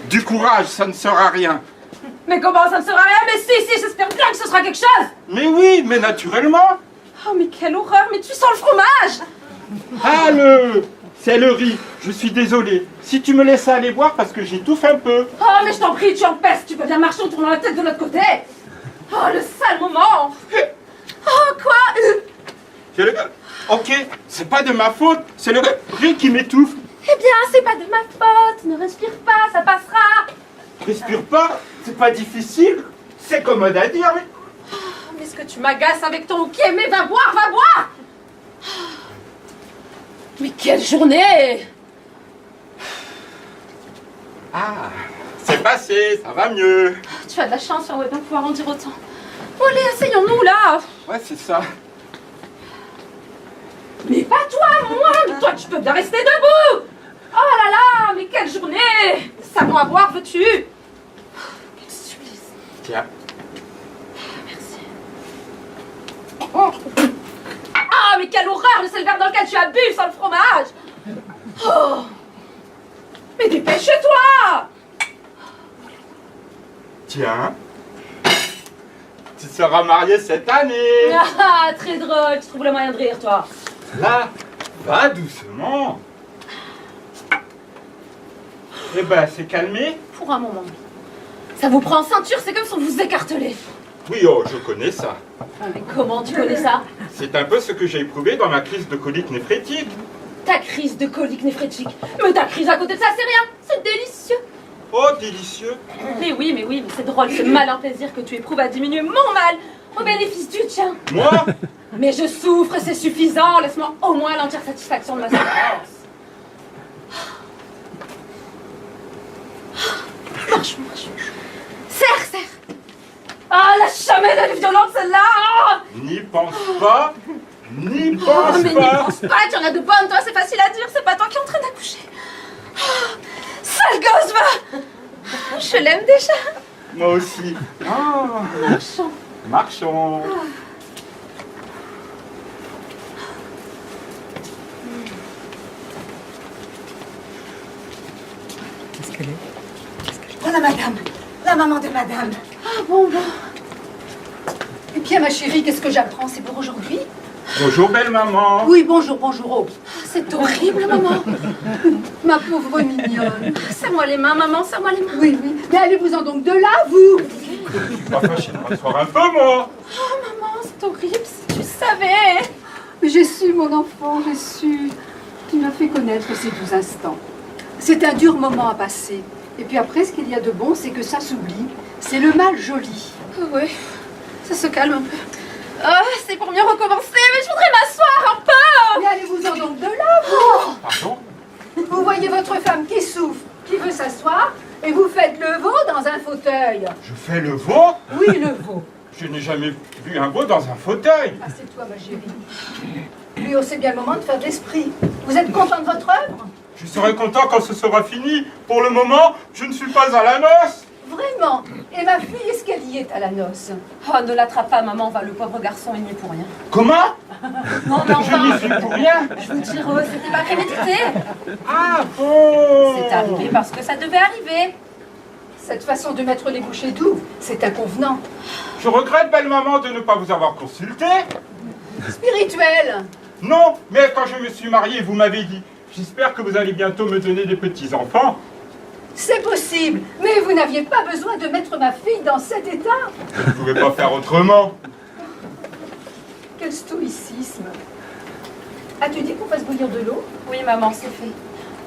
Du courage, ça ne sera rien. Mais comment ça ne sera rien? Mais si, j'espère bien que ce sera quelque chose. Mais oui, mais naturellement. Oh, mais quelle horreur. Mais tu sens le fromage. Ah, c'est le riz. Je suis désolé. Si tu me laisses aller voir parce que j'étouffe un peu. Oh, mais je t'en prie, tu empestes. Tu peux bien marcher en tournant la tête de l'autre côté. Oh, le sale moment. Oh, quoi? C'est le... Ok, c'est pas de ma faute. C'est le riz qui m'étouffe. Eh bien, c'est pas de ma faute. Ne respire pas, ça passera. Respire pas, c'est pas difficile. C'est commode à dire, mais... Mais est-ce que tu m'agaces avec ton ok? Mais va boire, va boire. Mais quelle journée. Ah, c'est passé, ça va mieux. Tu as de la chance, on va bien pouvoir en dire autant. Bon, allez, asseyons-nous là. Ouais, c'est ça. Mais pas toi, moi. Mais toi, tu peux bien rester debout. Oh là là, mais quelle journée. Savon à boire, veux-tu? Quel supplice. Tiens. Merci. Ah, mais quelle horreur. C'est le verre dans lequel tu as bu sans le fromage. Oh. Mais dépêche-toi. Tiens. Tu seras marié cette année. Ah, très drôle. Tu trouves le moyen de rire, toi. Là, va doucement. Eh ben, c'est calmé. Pour un moment. Ça vous prend en ceinture, c'est comme si on vous écartelait. Oui, oh, je connais ça. Ah, mais comment tu connais ça? C'est un peu ce que j'ai éprouvé dans ma crise de colique néphrétique. Ta crise de colique néphrétique. Mais ta crise à côté de ça, c'est rien. C'est délicieux. Oh, délicieux. Mais mais c'est drôle, ce malin plaisir que tu éprouves à diminuer mon mal au bénéfice du tien. Moi? Mais je souffre, c'est suffisant. Laisse-moi au moins l'entière satisfaction de ma souffrance. Marche. Serre. Ah, la jamais de violente celle-là. Ah. N'y pense pas. N'y Oh, pense mais n'y pas. pense pas, tu en as de bonnes, toi, c'est facile à dire, c'est pas toi qui es en train d'accoucher. Oh, sale gosse, va. Je l'aime déjà. Moi aussi. Ah, Marchons. marchons. Voilà madame, la maman de madame. Ah bon. Eh bien, ma chérie, qu'est-ce que j'apprends? C'est pour aujourd'hui? Bonjour, belle maman. Oui, bonjour. Oh, C'est horrible, maman. ma pauvre mignonne. Serre-moi les mains, maman, serre-moi les mains. Oui. Mais allez-vous-en donc de là, vous? Je suis pas fâché de m'asseoir un peu, moi. Oh, maman, c'est horrible, si tu savais. Mais j'ai su, mon enfant, j'ai su. Tu m'as fait connaître ces 12 instants. C'est un dur moment à passer. Et puis après, ce qu'il y a de bon, c'est que ça s'oublie. C'est le mal joli. Oui, ça se calme un peu. Oh, c'est pour mieux recommencer, mais je voudrais m'asseoir un peu. Mais allez-vous-en donc de là, vous? Pardon? Vous voyez votre femme qui souffre, qui veut s'asseoir, et vous faites le veau dans un fauteuil. Je fais le veau? Oui, le veau. Je n'ai jamais vu un veau dans un fauteuil. Ah, c'est toi, ma chérie. Lui, c'est bien le moment de faire de l'esprit. Vous êtes content de votre œuvre? Je serai content quand ce sera fini. Pour le moment, je ne suis pas à la noce. Vraiment. Et ma fille, est-ce qu'elle y est à la noce? Oh, ne l'attrape pas, maman, va, le pauvre garçon, il n'y est pour rien. Comment? Non, mais Je n'y enfin, suis pour rien. je vous dire, c'était pas prémédité. Ah bon? C'est arrivé parce que ça devait arriver. Cette façon de mettre les bouchées doubles, c'est inconvenant. Je regrette, belle maman, de ne pas vous avoir consulté. Spirituel. Non, mais quand je me suis marié, vous m'avez dit, j'espère que vous allez bientôt me donner des petits-enfants. C'est possible, mais vous n'aviez pas besoin de mettre ma fille dans cet état. Je ne pouvais pas faire autrement. Quel stoïcisme. As-tu dit qu'on fasse bouillir de l'eau? Oui, maman, c'est fait.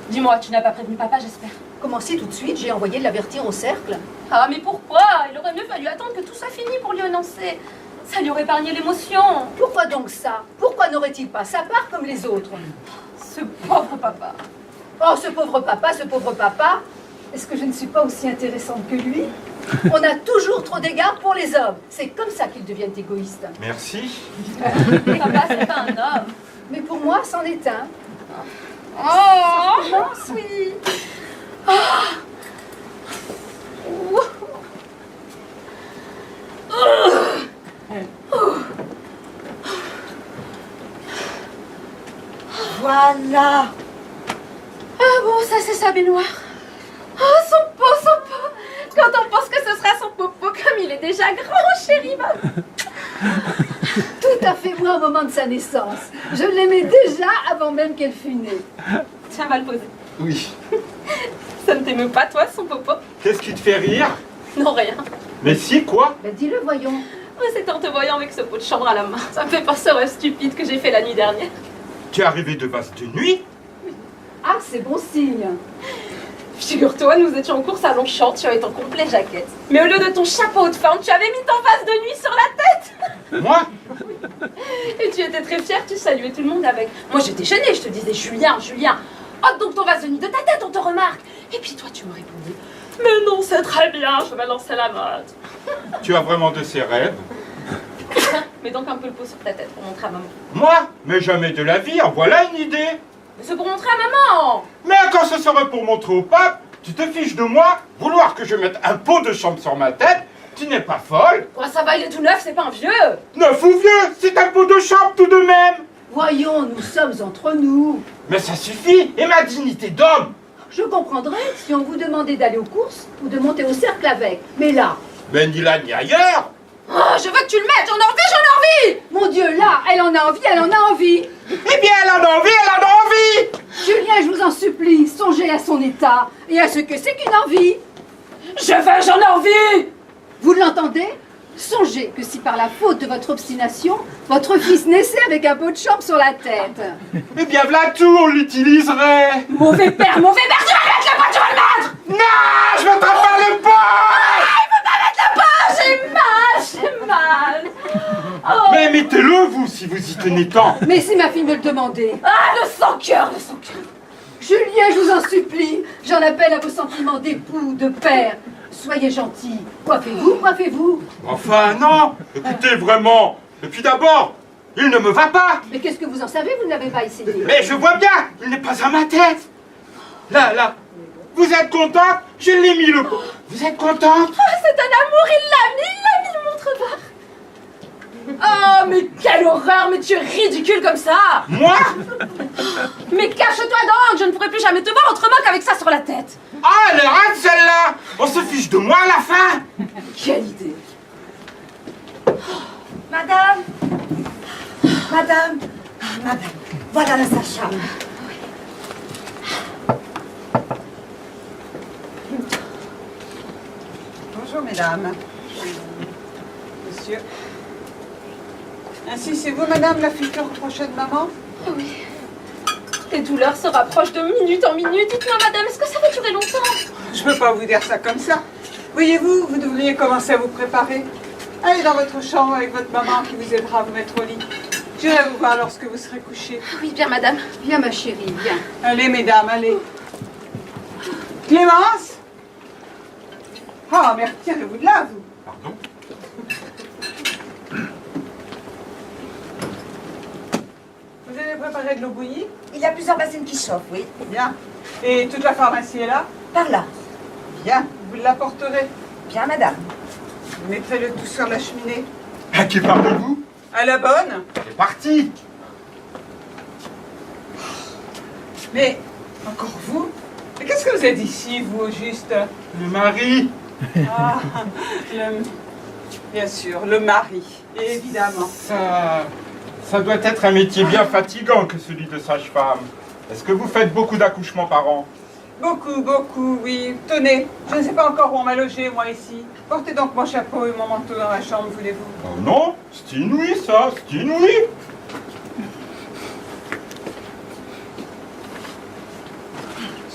Dis-moi, tu n'as pas prévenu papa, j'espère. Commencez tout de suite, j'ai envoyé l'avertir au cercle. Ah, mais pourquoi? Il aurait mieux fallu attendre que tout soit fini pour lui annoncer. Ça lui aurait épargné l'émotion. Pourquoi donc ça? Pourquoi n'aurait-il pas sa part comme les autres? Ce pauvre papa. Oh, ce pauvre papa, est-ce que je ne suis pas aussi intéressante que lui? On a toujours trop d'égards pour les hommes. C'est comme ça qu'ils deviennent égoïstes. Merci. Papa, c'est pas un homme. Mais pour moi, c'en est un. Oh, Commence, oui. Voilà. Ah bon, ça c'est sa baignoire. Oh, son pot. Quand on pense que ce sera son popo, comme il est déjà grand, chérie. Tout à fait moi au moment de sa naissance. Je l'aimais déjà avant même qu'elle fût née. Tiens, va le poser. Oui. Ça ne t'émeut pas, toi, son popo? Qu'est-ce qui te fait rire? Non, rien. Mais si, quoi? Ben dis-le, voyons. Oh, c'est en te voyant avec ce pot de chambre à la main. Ça me fait penser au rêve stupide que j'ai fait la nuit dernière. Tu es arrivé de base de nuit? Ah, c'est bon signe. Figure-toi, nous étions en course à Longchamp, tu es en complet jaquette. Mais au lieu de ton chapeau de forme, tu avais mis ton face de nuit sur la tête. Moi? Et tu étais très fière, tu saluais tout le monde avec. Moi j'étais gênée, je te disais Julien. Oh, donc ton vase de nuit de ta tête, on te remarque. Et puis toi, tu me répondais, mais non, c'est très bien, je vais lancer la mode. Tu as vraiment de ces rêves? Mets donc un peu le pot sur ta tête pour montrer à maman. Moi? Mais jamais de la vie, en voilà une idée. Mais c'est pour montrer à maman. Mais quand ce serait pour montrer au pape, tu te fiches de moi? Vouloir que je mette un pot de chambre sur ma tête? Tu n'es pas folle? Oh, ça va, il est tout neuf, c'est pas un vieux. Neuf ou vieux, c'est un pot de chambre tout de même. Voyons, nous sommes entre nous. Mais ça suffit, et ma dignité d'homme? Je comprendrais si on vous demandait d'aller aux courses ou de monter au cercle avec. Mais là, Ben ni là ni ailleurs. Oh, je veux que tu le mettes, j'en ai envie. mon Dieu, là, elle en a envie. Eh bien, elle en a envie. Julien, je vous en supplie, songez à son état et à ce que c'est qu'une envie. J'en ai envie. Vous l'entendez? Songez que si par la faute de votre obstination, votre fils naissait avec un pot de chambre sur la tête. Eh bien, voilà tout, on l'utiliserait. Mauvais père, tu vas le mettre, le pot, tu vas le mettre. Non, je ne mettrai pas le pot. J'ai mal. Oh. Mais mettez-le, vous, si vous y tenez tant. Mais si ma fille me le demandait. Ah, le sans-cœur. Julien, je vous en supplie, j'en appelle à vos sentiments d'époux, de père. Soyez gentil. Coiffez-vous. Enfin, non. Écoutez, vraiment. Et puis d'abord, il ne me va pas. Mais qu'est-ce que vous en savez? Vous ne l'avez pas essayé. Mais je vois bien, il n'est pas à ma tête. Là. Vous êtes contente? Je l'ai mis le pot. Vous êtes contente? Ah, c'est un amour, il l'a mis le montre-barre. Oh, mais quelle horreur, mais tu es ridicule comme ça. Moi? Mais cache-toi donc, je ne pourrai plus jamais te voir autrement qu'avec ça sur la tête. Ah, elle est rate celle-là. On se fiche de moi à la fin. Quelle idée. Madame, voilà la Sacha. Bonjour mesdames. Monsieur. Ainsi c'est vous madame la future prochaine maman? Oui. Les douleurs se rapprochent de minute en minute. Dites-moi madame, est-ce que ça va durer longtemps? Je ne peux pas vous dire ça comme ça. Voyez-vous, vous devriez commencer à vous préparer. Allez dans votre chambre avec votre maman qui vous aidera à vous mettre au lit. J'irai vous voir lorsque vous serez couchés. Oui, bien madame. Viens ma chérie, viens. Allez mesdames, allez. Clémence? Ah, mais retirez-vous de là, vous. Pardon? Vous avez préparé de l'eau bouillie? Il y a plusieurs bassines qui chauffent, oui. Bien. Et toute la pharmacie est là? Par là. Bien, vous l'apporterez. Bien, madame. Mettrez-le tout sur la cheminée. À qui parlez-vous? À la bonne. C'est parti. Mais, encore vous? Mais qu'est-ce que vous êtes ici, vous, au juste? Le mari. Ah, bien sûr, le mari, évidemment. Ça doit être un métier bien fatigant que celui de sage-femme. Est-ce que vous faites beaucoup d'accouchements par an? Beaucoup, beaucoup, oui. Tenez, je ne sais pas encore où on m'a logé, moi, ici. Portez donc mon chapeau et mon manteau dans la chambre, voulez-vous? Oh non, c'est inouï ça, c'est inouï.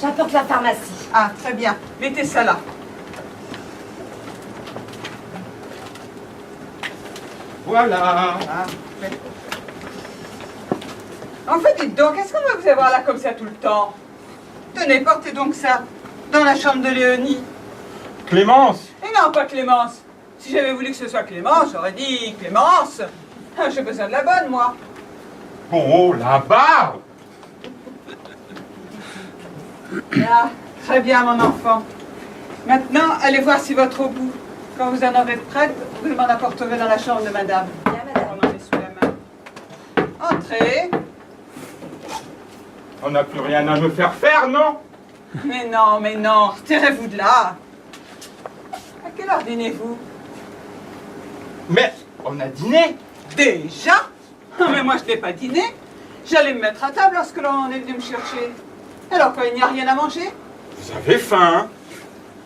J'apporte la pharmacie. Ah, très bien. Mettez ça là. Voilà. Ah, mais- En fait, dites donc, est-ce qu'on va vous avoir là comme ça tout le temps? Tenez, portez donc ça dans la chambre de Léonie. Clémence. Et non, pas Clémence. Si j'avais voulu que ce soit Clémence, j'aurais dit Clémence. Ah, j'ai besoin de la bonne, moi. Oh, la barbe. Ah, très bien, mon enfant. Maintenant, allez voir si votre au bout. Quand vous en aurez prête, vous m'en apporterez dans la chambre de madame. Bien, madame. On en est sous la main. Entrez. On n'a plus rien à me faire faire, non? Mais non, retirez-vous de là. À quelle heure dînez-vous? Mais on a dîné. Déjà? Ah, mais moi, je n'ai pas dîné. J'allais me mettre à table lorsque l'on est venu me chercher. Alors, quand il n'y a rien à manger, Vous avez faim, hein?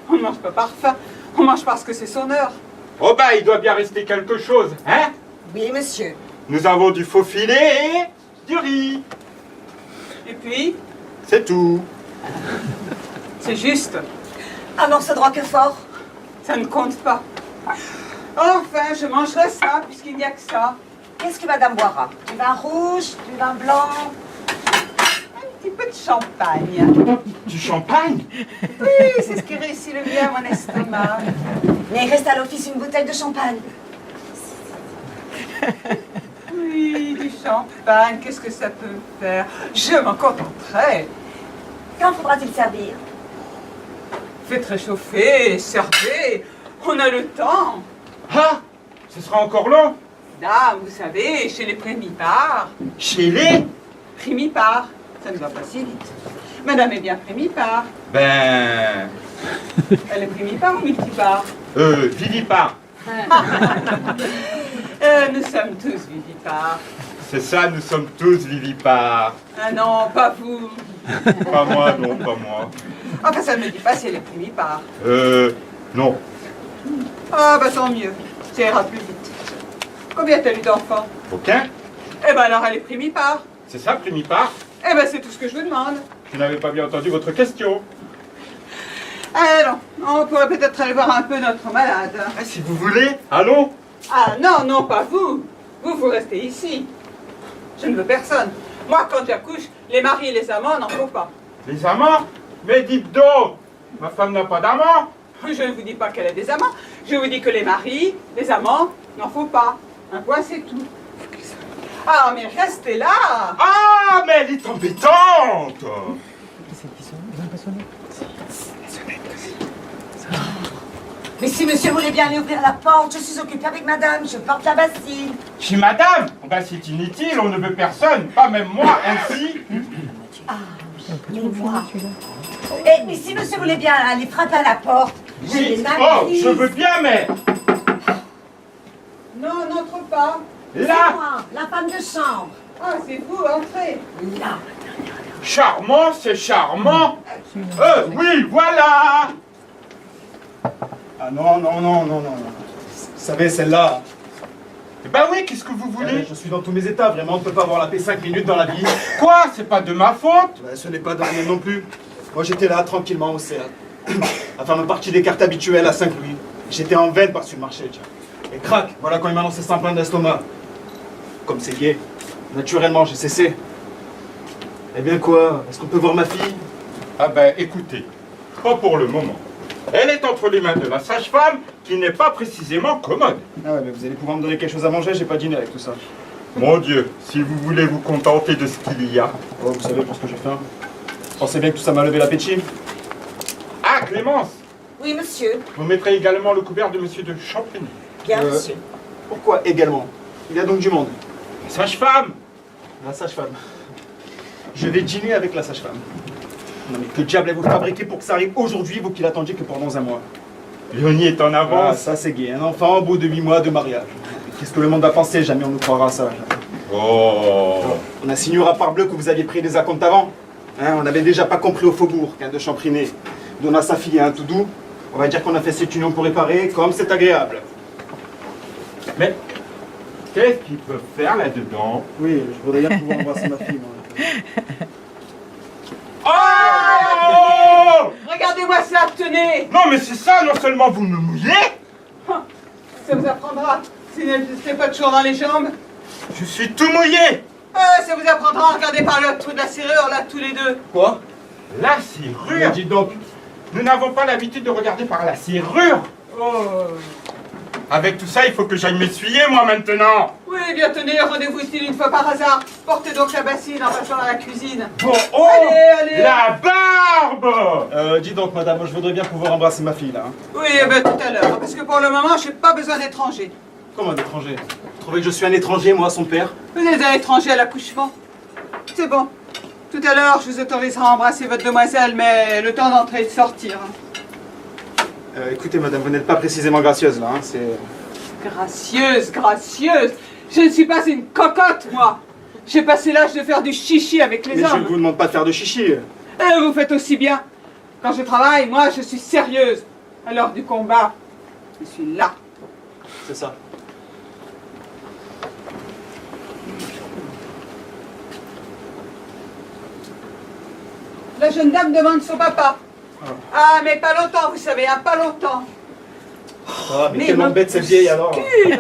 on ne mange pas par faim. On mange parce que c'est son heure. Oh bah, il doit bien rester quelque chose, hein? Oui, monsieur. Nous avons du faux filet et du riz. Et puis, C'est tout. c'est juste. Un morceau de roquefort. Ça ne compte pas. Enfin, je mangerai ça, puisqu'il n'y a que ça. Qu'est-ce que madame boira? Du vin rouge, du vin blanc? Un petit peu de champagne. Du champagne? Oui, c'est ce qui réussit le mieux à mon estomac. Mais il reste à l'office une bouteille de champagne. Oui, du champagne, qu'est-ce que ça peut me faire? Je m'en contenterai. Quand faudra-t-il servir? Faites réchauffer, servez. On a le temps. Ah, ce sera encore long. Dame, vous savez, chez les primipares. Chez les... Primipares, ça ne va pas si vite. Madame est bien primipare. Ben... Elle est primipare ou multipare? Vivipare. Nous sommes tous vivipares. C'est ça, nous sommes tous vivipares. Ah non, pas vous. Pas moi, non, pas moi. Enfin, ça ne me dit pas si elle est primipare. Non. Ah, bah tant mieux. Ça ira plus vite. Combien t'as eu d'enfants? Aucun? Eh ben alors, elle est primipare. C'est ça, primipare? Eh ben, c'est tout ce que je vous demande. Je n'avais pas bien entendu votre question. Alors, on pourrait peut-être aller voir un peu notre malade. Ah, si vous voulez, allons. Ah non, non, pas vous. Vous restez ici. Je ne veux personne. Moi, quand j'accouche, les maris et les amants, n'en faut pas. Les amants? Mais dites donc, ma femme n'a pas d'amant. Je ne vous dis pas qu'elle a des amants. Je vous dis que les maris, les amants, n'en faut pas. Un point, c'est tout. Ah, mais restez là. Ah, mais elle est embêtante. Mais si monsieur voulait bien aller ouvrir la porte, je suis occupée avec madame, je porte la bassine. Chez madame? Ben, c'est inutile, on ne veut personne, pas même moi, ainsi. On voit. Eh, mais si monsieur voulait bien aller frapper à la porte, je l'ai mal Oh, prise. je veux bien, mais Non, n'entre pas. C'est là, moi, la femme de chambre. Ah, c'est vous, entrez. Là. charmant, c'est charmant. Oui, voilà. Ah non, non, non, non, non, non. Vous savez, celle-là, Eh ben oui, qu'est-ce que vous voulez? je suis dans tous mes états, vraiment, on ne peut pas avoir la paix 5 minutes dans la vie. Quoi? C'est pas de ma faute? Ben, ce n'est pas dans le mien non plus. Moi, j'étais là, tranquillement, au CA. À faire ma partie des cartes habituelles à 5 louis. J'étais en veine par-dessus le marché, tiens. Et crac, voilà quand il m'a lancé sans plein d'estomac. Comme c'est gay. Naturellement, j'ai cessé. Eh bien quoi? Est-ce qu'on peut voir ma fille? Ah ben écoutez, pas pour le moment. Elle est entre les mains de la sage-femme qui n'est pas précisément commode. Ah ouais, mais vous allez pouvoir me donner quelque chose à manger, j'ai pas dîné avec tout ça. Mon Dieu, si vous voulez vous contenter de ce qu'il y a. Oh, vous savez pour ce que j'ai faim. Pensez bien que tout ça m'a levé l'appétit. Ah, Clémence, Oui, monsieur. Vous mettrez également le couvert de monsieur de Champigny. Bien, monsieur. Pourquoi également? Il y a donc du monde. Sage-femme! La sage-femme. Je vais dîner avec la sage-femme. Non mais que diable avez-vous fabriqué pour que ça arrive aujourd'hui, vous qui l'attendiez que pendant un mois? Léonie est en Ah, avance. ça c'est gai. Un enfant au bout de 8 mois de mariage. Qu'est-ce que le monde va penser? Jamais on nous croira ça. Oh! On assignera par bleu que vous aviez pris des acomptes avant. Hein, on n'avait déjà pas compris au faubourg qu'un de Champriné donne à sa fille un tout doux. On va dire qu'on a fait cette union pour réparer, comme c'est agréable. Mais qu'est-ce qu'ils peuvent faire là-dedans? Oui, je voudrais bien pouvoir embrasser ma fille, moi. Oh! Regardez-moi ça, tenez. Non mais c'est ça, non seulement vous me mouillez, Ça vous apprendra. Si ne restez pas toujours dans les jambes. je suis tout mouillé. Ça vous apprendra. Regardez par le trou de la serrure, là, tous les deux. Quoi? La Mais serrure. dites donc. Nous n'avons pas l'habitude de regarder par la serrure. Oh. Avec tout ça, il faut que j'aille m'essuyer moi maintenant. Oui, bien tenez, rendez-vous ici une fois par hasard. Portez donc la bassine en passant dans la cuisine. Bon, oh, Allez, allez. la barbe. Dis donc, madame, je voudrais bien pouvoir embrasser ma fille, là. Hein. Oui, tout à l'heure. Parce que pour le moment, je n'ai pas besoin d'étrangers. Comment un étranger? Vous trouvez que je suis un étranger, moi, son père? Vous êtes un étranger à l'accouchement. C'est bon. Tout à l'heure, je vous autoriserai à embrasser votre demoiselle, mais le temps d'entrer et de sortir. Écoutez, madame, vous n'êtes pas précisément gracieuse, là. Hein. C'est... Gracieuse, gracieuse. Je ne suis pas une cocotte, moi. J'ai passé l'âge de faire du chichi avec les Mais je hommes. ne vous demande pas de faire de chichi. Vous faites aussi bien. Quand je travaille, moi, je suis sérieuse. À l'heure du combat, je suis là. C'est ça. La jeune dame demande son papa. Ah, mais pas longtemps, vous savez, hein, pas longtemps. Ah, mais tellement bête cette vieille, alors. Cul.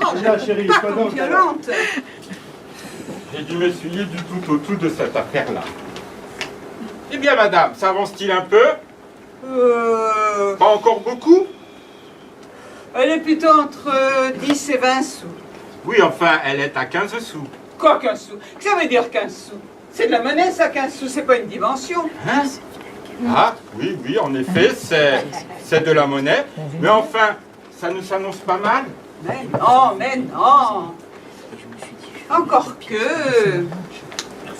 Oh, Viens, chérie, pas pas comme donc, violente. J'ai dû m'essuyer du tout au tout de cette affaire-là. Eh bien, madame, ça avance-t-il un peu? Pas encore beaucoup? Elle est plutôt entre 10 et 20 sous. Oui, enfin, elle est à 15 sous. Quoi, 15 sous? Que ça veut dire 15 sous? C'est de la monnaie, ça, 15 sous, c'est pas une dimension. Hein? Ah, oui, oui, en effet, c'est de la monnaie. Mais enfin, ça ne s'annonce pas mal. Mais non, mais non. Encore que...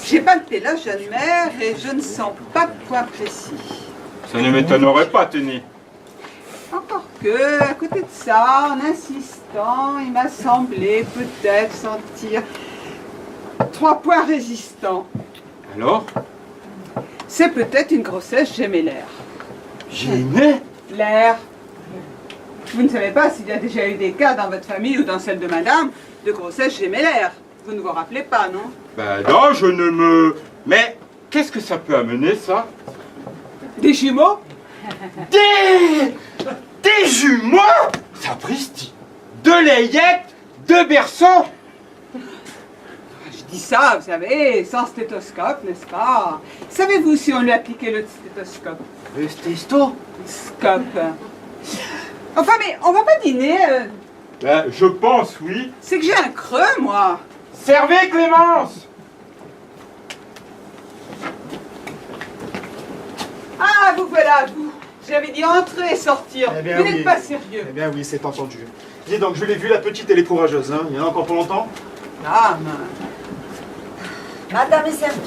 J'ai palpé la jeune mère et je ne sens pas de point précis. Ça ne m'étonnerait pas, tenez. Encore que, à côté de ça, en insistant, il m'a semblé peut-être sentir 3 points résistants. Alors? C'est peut-être une grossesse gémellaire. Gémellaire? L'air. Vous ne savez pas s'il y a déjà eu des cas dans votre famille ou dans celle de madame de grossesse gémellaire. Vous ne vous rappelez pas, non? Ben non, je ne me... Mais qu'est-ce que ça peut amener, ça? Des jumeaux? Des jumeaux? Sapristi! 2 layettes, 2 berceaux! Je dis ça, vous savez, sans stéthoscope, n'est-ce pas? Savez-vous si on lui appliquait le stéthoscope? Le stésto? Scope. Enfin, mais on va pas dîner. Ben, je pense, oui. C'est que j'ai un creux, moi. Servez, Clémence! Ah, vous voilà, vous. J'avais dit entrer et sortir. Eh bien, Vous n'êtes oui. pas sérieux. Eh bien oui, c'est entendu. Dis donc, je l'ai vue, la petite, elle est courageuse. Hein. Il y en a encore pour longtemps? Dame. Madame est servie.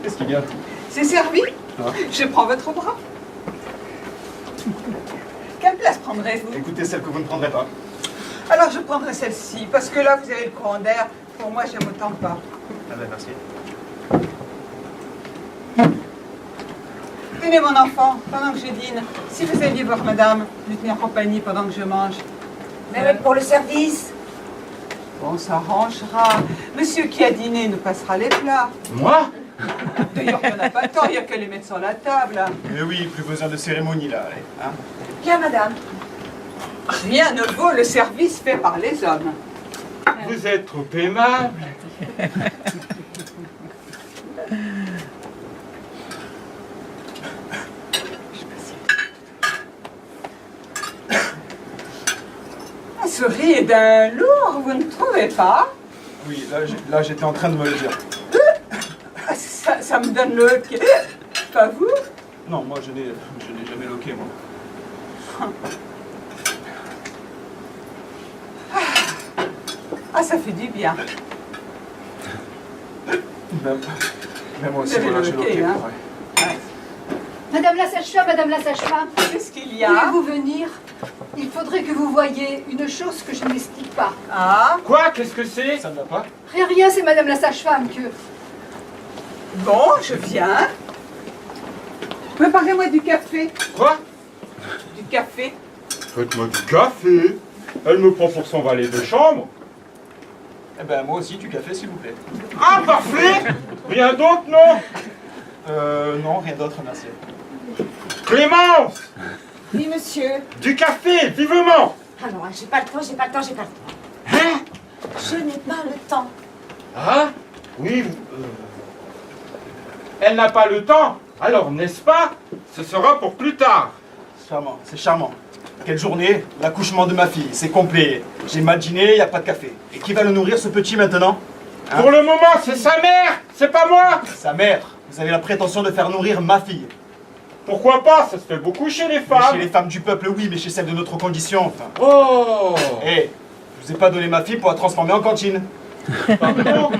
Qu'est-ce qu'il y a? C'est servi? Ah. Je prends votre bras. Quelle place prendrez-vous? Écoutez celle que vous ne prendrez pas. Alors je prendrai celle-ci, parce que là vous avez le courant d'air. Pour moi, j'aime autant pas. Ah ben, merci. Tenez mon enfant, pendant que je dîne, si vous alliez voir madame, lui tenir compagnie pendant que je mange. Mais pour le service. On s'arrangera. Monsieur qui a dîné nous passera les plats. Moi? D'ailleurs, il n'y en a pas tant, il n'y a qu'à les mettre sur la table. Mais oui, plus besoin de cérémonie là. Allez, hein. Bien, madame. Rien ne vaut le service fait par les hommes. Vous êtes trop aimable. Ce riz est d'un lourd, vous ne trouvez pas? Oui, là j'étais en train de me le dire. Ça me donne le... Pas vous? Non, moi je n'ai jamais loqué, moi. Ah, ça fait du bien. Même moi aussi, Vous avez voilà, j'ai loqué, loqué. hein. Ouais. Madame la sage-femme, Qu'est-ce qu'il y a? voulez-vous venir? Il faudrait que vous voyiez une chose que je ne m'explique pas. Ah, Quoi? Qu'est-ce que c'est? Ça ne va pas? Rien, c'est Madame la sage-femme que... bon, je viens. Préparez-moi du café. Quoi? Du café. Faites-moi du café. Elle me prend pour son valet de chambre. Eh ben, moi aussi, du café, s'il vous plaît. Ah, parfait! Rien d'autre, non? Non, rien d'autre, merci. Clémence! Oui, monsieur. Du café, vivement! Ah non, j'ai pas le temps, j'ai pas le temps, j'ai pas le temps. Hein? Je n'ai pas le temps. Ah? Oui, elle n'a pas le temps. Alors, n'est-ce pas? Ce sera pour plus tard. Charmant, c'est charmant. Quelle journée, l'accouchement de ma fille, c'est complet. J'ai mal dîné, il n'y a pas de café. Et qui va le nourrir, ce petit, maintenant? Hein? Pour le moment, c'est sa mère, c'est pas moi. Sa mère. Vous avez la prétention de faire nourrir ma fille. Pourquoi pas? Ça se fait beaucoup chez les Mais femmes. chez les femmes du peuple, oui, mais chez celles de notre condition, enfin. Oh! Eh, je vous ai pas donné ma fille pour la transformer en cantine. Pardon?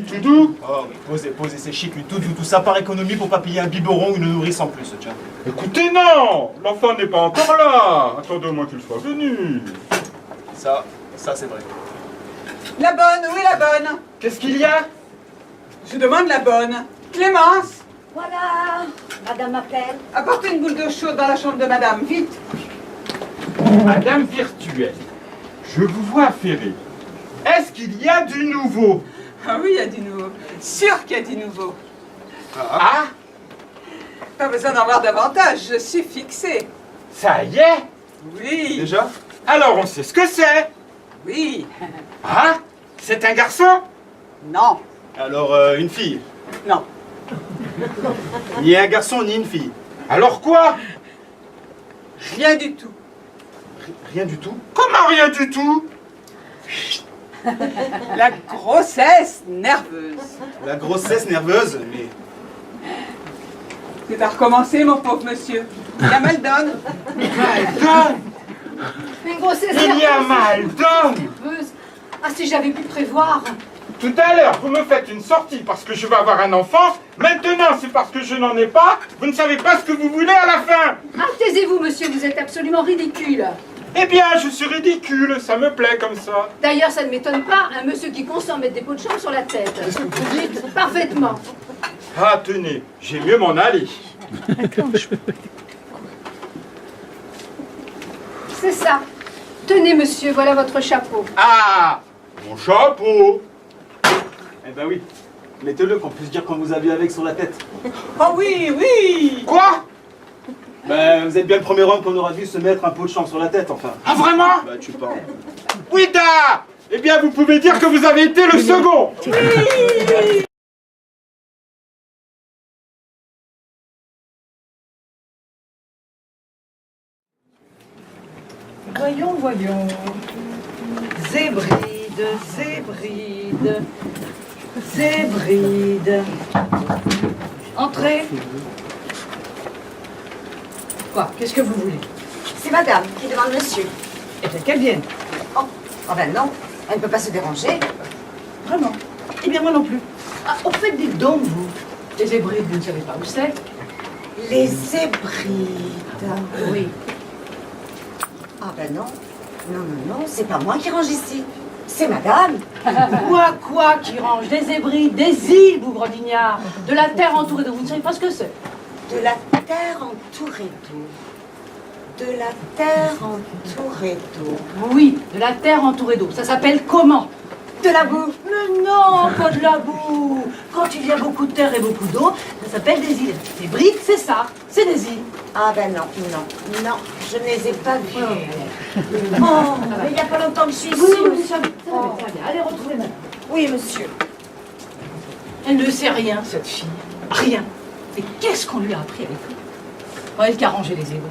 Tout doux? Oh oui, posez, c'est chic, une tout ça par économie pour pas payer un biberon ou une nourrice en plus, tiens. Écoutez, non! L'enfant n'est pas encore là. Attendez au moins qu'il soit venu. Ça c'est vrai. La bonne, où est la bonne? Qu'est-ce qu'il y a? Je demande la bonne. Clémence, Voilà. Madame m'appelle. apportez une boule d'eau chaude dans la chambre de madame, vite. Madame Virtuelle, je vous vois affairée. Est-ce qu'il y a du nouveau? Ah oui, il y a du nouveau. Sûr qu'il y a du nouveau. Ah? Pas besoin d'en voir davantage, je suis fixée. Ça y est? Oui, Déjà? Alors on sait ce que c'est. oui. Ah? C'est un garçon? Non, Alors, une fille. non. Ni un garçon, ni une fille. Alors quoi? Rien du tout. Rien du tout. Comment rien du tout? La grossesse nerveuse. La grossesse nerveuse, mais... C'est à recommencer, mon pauvre monsieur. La mal donne. Une grossesse Il y a mal d'homme. nerveuse. Ah, si j'avais pu prévoir. Tout à l'heure, vous me faites une sortie parce que je vais avoir un enfant. Maintenant, c'est parce que je n'en ai pas. Vous ne savez pas ce que vous voulez à la fin. Ah, taisez-vous, monsieur, vous êtes absolument ridicule. Eh bien, je suis ridicule. Ça me plaît comme ça. D'ailleurs, ça ne m'étonne pas, un monsieur qui consent mettre des pots de chambre sur la tête. Parfaitement. Ah, tenez, j'ai mieux m'en aller. C'est ça. Tenez, monsieur, voilà votre chapeau. Ah, mon chapeau. Eh ben oui. Mettez-le, qu'on puisse dire qu'on vous a vu avec sur la tête. Oh oui, oui. Quoi? Ben, vous êtes bien le premier homme qu'on aura vu se mettre un pot de chambre sur la tête, enfin. Ah, vraiment? Bah, tu parles. Oui, da. Eh bien, vous pouvez dire que vous avez été le second. Voyons, voyons. Zébride, zébride, zébride. Entrez. Quoi? Qu'est-ce que vous voulez? C'est madame qui demande monsieur. Eh bien, qu'elle vienne. Oh ben non, elle ne peut pas se déranger. Vraiment. Eh bien, moi non plus. Ah, au fait, dites donc, vous. Les zébrides, vous ne savez pas où c'est? Les zébrides. Oui. Ah ben non. Non, c'est pas moi qui range ici. C'est madame. Quoi qui range des zébrides, des îles, bougre-dignard, de la terre entourée d'eau. Vous ne savez pas ce que c'est? De la terre entourée d'eau. De la terre entourée d'eau. Oui, de la terre entourée d'eau. Ça s'appelle comment? De la boue. Mais non, pas de la boue. Quand il y a beaucoup de terre et beaucoup d'eau, ça s'appelle des îles. Les brides, c'est ça, c'est des îles. Ah ben non, je ne les ai pas vues. Oh, mais il n'y a pas longtemps que je suis ici. Oui, ça va bien. Allez, retrouvez madame. Oui, monsieur. Elle ne sait rien, cette fille. Rien. Et qu'est-ce qu'on lui a appris à l'école? Oh, elle qui a rangé les zébrides.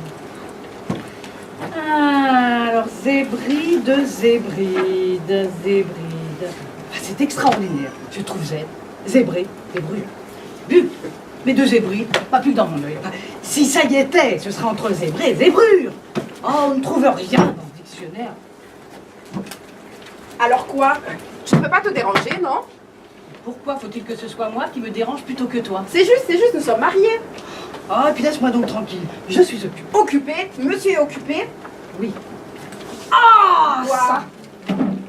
Ah, alors, zébride. Ah, c'est extraordinaire, je trouve zèbre. Zébré, zébrure. Bu. Mais de zébride, pas plus que dans mon œil. Enfin, si ça y était, ce serait entre zébré et zébrure. Oh, on ne trouve rien dans le dictionnaire. Alors quoi? Je ne peux pas te déranger, non? Pourquoi faut-il que ce soit moi qui me dérange plutôt que toi? C'est juste, nous sommes mariés. Oh, et puis laisse-moi donc tranquille. Je suis occupée. Occupé? Monsieur est occupé? Oui. Ah, Quoi? ça.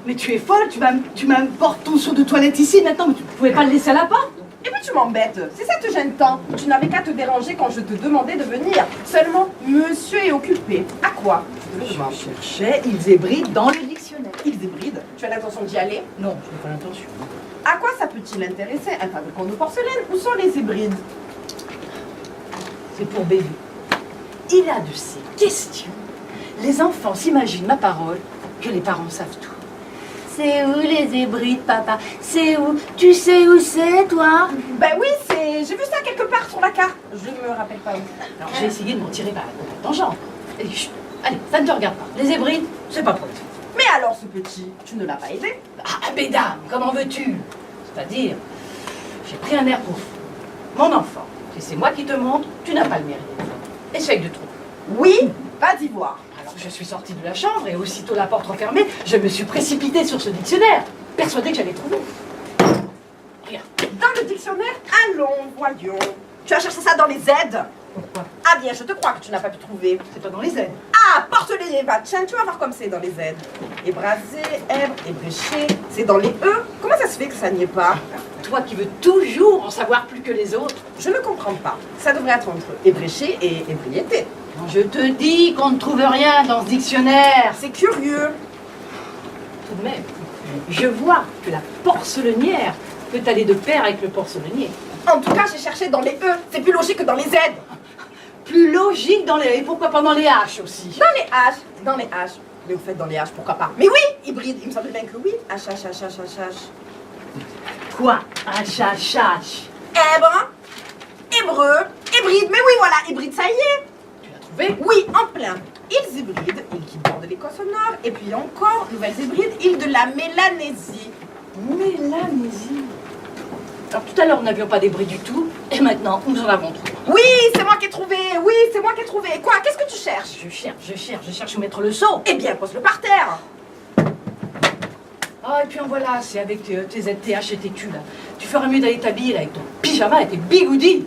Mais tu es folle, tu m'apportes ton seau de toilette ici maintenant, mais tu ne pouvais pas le laisser à la porte? Et puis tu m'embêtes. Si ça te gêne tant, tu n'avais qu'à te déranger quand je te demandais de venir. Seulement, monsieur est occupé. À quoi? Je cherchais ils zébrides dans le dictionnaire. Ils débrident. Tu as l'intention d'y aller? Non, je n'ai pas l'intention. À quoi ça peut-il intéresser? Un fabricant de porcelaine? Où sont les hybrides? C'est pour bébé. Il a de ces questions. Les enfants s'imaginent, ma parole, que les parents savent tout. C'est où les hybrides, papa? C'est où? Tu sais où c'est, toi? Ben oui, j'ai vu ça quelque part sur la carte. Je me rappelle pas où. Alors j'ai essayé de m'en tirer par la tangente. Allez, chut, allez, ça ne te regarde pas. Les hybrides, c'est pas pour toi. Mais alors ce petit, tu ne l'as pas aidé? Ah, bédame, comment veux-tu? C'est-à-dire, j'ai pris un air profond. Mon enfant, si c'est moi qui te montre, tu n'as pas le mérite. Essaye de trouver. Oui, va d'y voir. Alors je suis sortie de la chambre et aussitôt la porte refermée, je me suis précipitée sur ce dictionnaire, persuadée que j'allais trouver. Regarde. Dans le dictionnaire? Allons, voyons. Tu as cherché ça dans les aides? Pourquoi? Ah bien, je te crois que tu n'as pas pu trouver. C'est pas dans les aides. Ah, porcelainier, va, tiens, tu vas voir comme c'est dans les aides. Ébrasé, èbre, ébréché, c'est dans les E. Comment ça se fait que ça n'y est pas? Toi qui veux toujours en savoir plus que les autres. Je ne comprends pas. Ça devrait être entre ébréché et ébriété. Non, je te dis qu'on ne trouve rien dans ce dictionnaire. C'est curieux. Tout de même, je vois que la porcelainière peut aller de pair avec le porcelainier. En tout cas, j'ai cherché dans les E. C'est plus logique que dans les Z. Plus logique dans les... Et pourquoi pas dans les H aussi? Dans les H. Dans les H. Mais au fait, dans les H, pourquoi pas? Mais oui, hybride. Il me semble bien que oui. H, H, H, H, H, H. Quoi? H, H, H. Èbre, hébreu, hybride. Mais oui, voilà, hybride, ça y est. Tu l'as trouvé? Oui, en plein. Ils hybrides, îles qui bordent l'Écosse au nord. Et puis encore, nouvelles hybrides, îles de la Mélanésie. Mélanésie. Alors tout à l'heure, nous n'avions pas d'hybride du tout, et maintenant, nous en avons trois. Oui, c'est moi qui ai trouvé. Oui, c'est moi qui ai trouvé. Quoi? Qu'est-ce que tu cherches? Je cherche où mettre le seau. Eh bien, pose-le par terre. Ah, et puis en voilà, c'est avec tes ZTH et tes Q, là. Tu ferais mieux d'aller t'habiller, là, avec ton pyjama et tes bigoudis.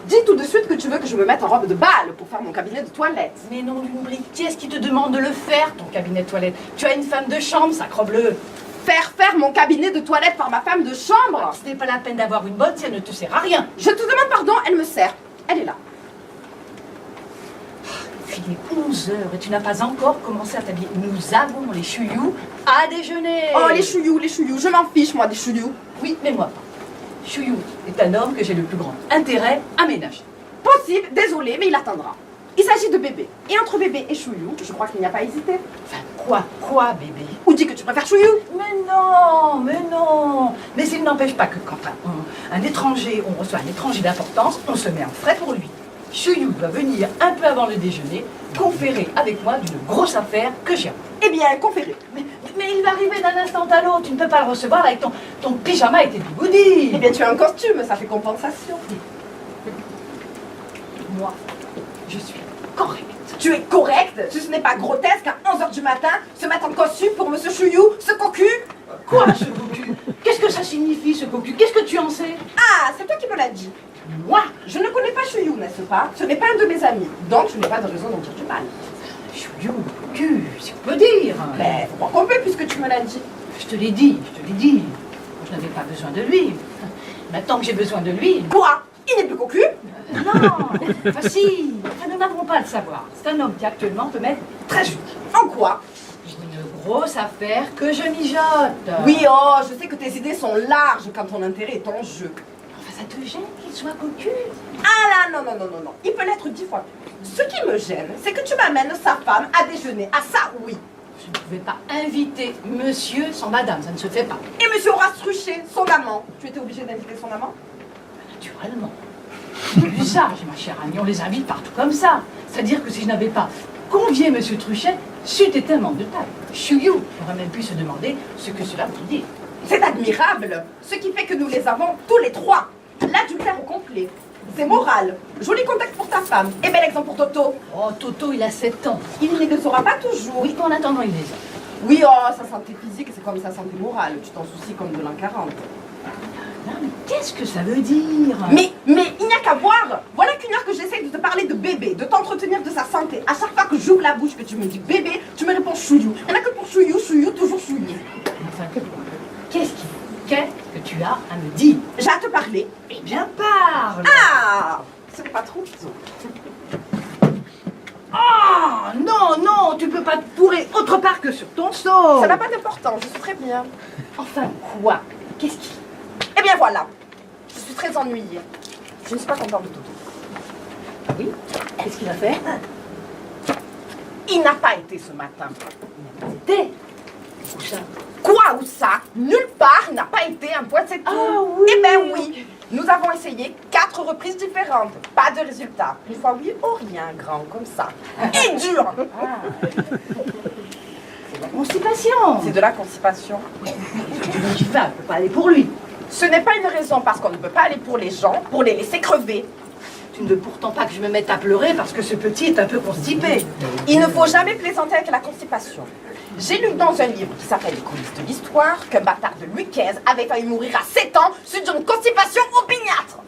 Dis tout de suite que tu veux que je me mette en robe de bal pour faire mon cabinet de toilette. Mais non, Lumbril, qui est-ce qui te demande de le faire, ton cabinet de toilette? Tu as une femme de chambre, sacre-bleu. Faire mon cabinet de toilette par ma femme de chambre? Ce n'est pas la peine d'avoir une bonne si elle ne te sert à rien. Je te demande pardon, elle me sert. Elle est là. Il est 11 heures et tu n'as pas encore commencé à t'habiller. Nous avons les chouillous à déjeuner. Oh, les chouillous, je m'en fiche, moi, des chouillous. Oui, mais moi pas. Chouillou est un homme que j'ai le plus grand intérêt à ménager. Possible, désolé, mais il attendra. Il s'agit de bébé. Et entre bébé et chouillou, je crois qu'il n'y a pas hésité. Enfin, quoi, bébé? Ou dis que tu préfères chouillou. Mais non. Mais il n'empêche pas que quand on reçoit un étranger d'importance, on se met en frais pour lui. Chouillou doit venir un peu avant le déjeuner, conférer avec moi d'une grosse affaire que j'ai. Eh bien, conféré. Mais il va arriver d'un instant à l'autre, tu ne peux pas le recevoir avec ton pyjama et tes bigoudis. Eh bien, tu as un costume, ça fait compensation. Moi, je suis correcte. Tu es correcte? Ce n'est pas grotesque à 11h du matin se mettre en costume pour monsieur Chouillou, ce cocu? Quoi, ce cocu? Qu'est-ce que ça signifie, ce cocu? Qu'est-ce que tu en sais? Ah, c'est toi qui me l'as dit. Moi? Je ne connais pas Chouillou, n'est-ce pas? Ce n'est pas un de mes amis, donc je n'ai pas de raison d'en dire du mal. Chouillou, cocu, si on peut dire. Mais faut croire qu'on peut puisque tu me l'as dit. Je te l'ai dit. Je n'avais pas besoin de lui. Maintenant que j'ai besoin de lui... Quoi? Il n'est plus cocu? Non, facile. Enfin, nous n'avons pas à le savoir. C'est un homme qui actuellement peut m'être très utile. En quoi? Une grosse affaire que je mijote. Oui, oh, je sais que tes idées sont larges quand ton intérêt est en jeu. Enfin, ça te gêne qu'il soit cocu? Ah là, non. Il peut l'être 10 fois plus. Ce qui me gêne, c'est que tu m'amènes sa femme à déjeuner. Ah ça, oui. Je ne pouvais pas inviter monsieur sans madame, ça ne se fait pas. Et monsieur Horace Truchet, son amant. Tu étais obligée d'inviter son amant? Naturellement. L'usage, ma chère amie, on les invite partout comme ça. C'est-à-dire que si je n'avais pas convié monsieur Truchet, c'eût été un manque de taille. Chouillou aurait même pu se demander ce que cela veut dire. C'est admirable. Ce qui fait que nous les avons tous les trois. L'adultère au complet. C'est moral. Joli contexte pour ta femme. Et bel exemple pour Toto. Oh, Toto, il a 7 ans. Il ne le saura pas toujours. Oui, en attendant, il les a. Oui, oh, sa santé physique, c'est comme sa santé morale. Tu t'en soucies comme de l'an 40. Non, mais qu'est-ce que ça veut dire? Mais il n'y a qu'à voir. Voilà qu'une heure que j'essaie de te parler de bébé, de t'entretenir de sa santé. À chaque fois que j'ouvre la bouche, que tu me dis bébé, tu me réponds chouillou. Il n'y en a que pour chouillou, chouillou, toujours chouillou. Enfin, qu'est-ce que tu as à me dire? J'ai à te parler. Eh bien, parle! Ah, c'est pas trop. Ah, non, non, tu peux pas te bourrer autre part que sur ton seau. Ça n'a pas d'importance, je suis très bien. Enfin, quoi? Qu'est-ce qui... Eh bien voilà, je suis très ennuyée. Je ne suis pas contente de Toto. Ah oui? Qu'est-ce qu'il a fait? Il n'a pas été ce matin. C'était... Où ça? Quoi où ça? Nulle part, il n'a pas été, un point c'est tout. Ah oui. Eh ben oui, nous avons essayé 4 reprises différentes. Pas de résultat. Une fois oui, oh rien, grand, comme ça. Et dur. C'est la constipation. C'est de la constipation. Tu vas, on peut pas aller pour lui. Ce n'est pas une raison parce qu'on ne peut pas aller pour les gens, pour les laisser crever. Tu ne veux pourtant pas que je me mette à pleurer parce que ce petit est un peu constipé. Il ne faut jamais plaisanter avec la constipation. J'ai lu dans un livre qui s'appelle Les coulisses de l'histoire qu'un bâtard de Louis XV avait failli mourir à 7 ans suite d'une constipation opiniâtre.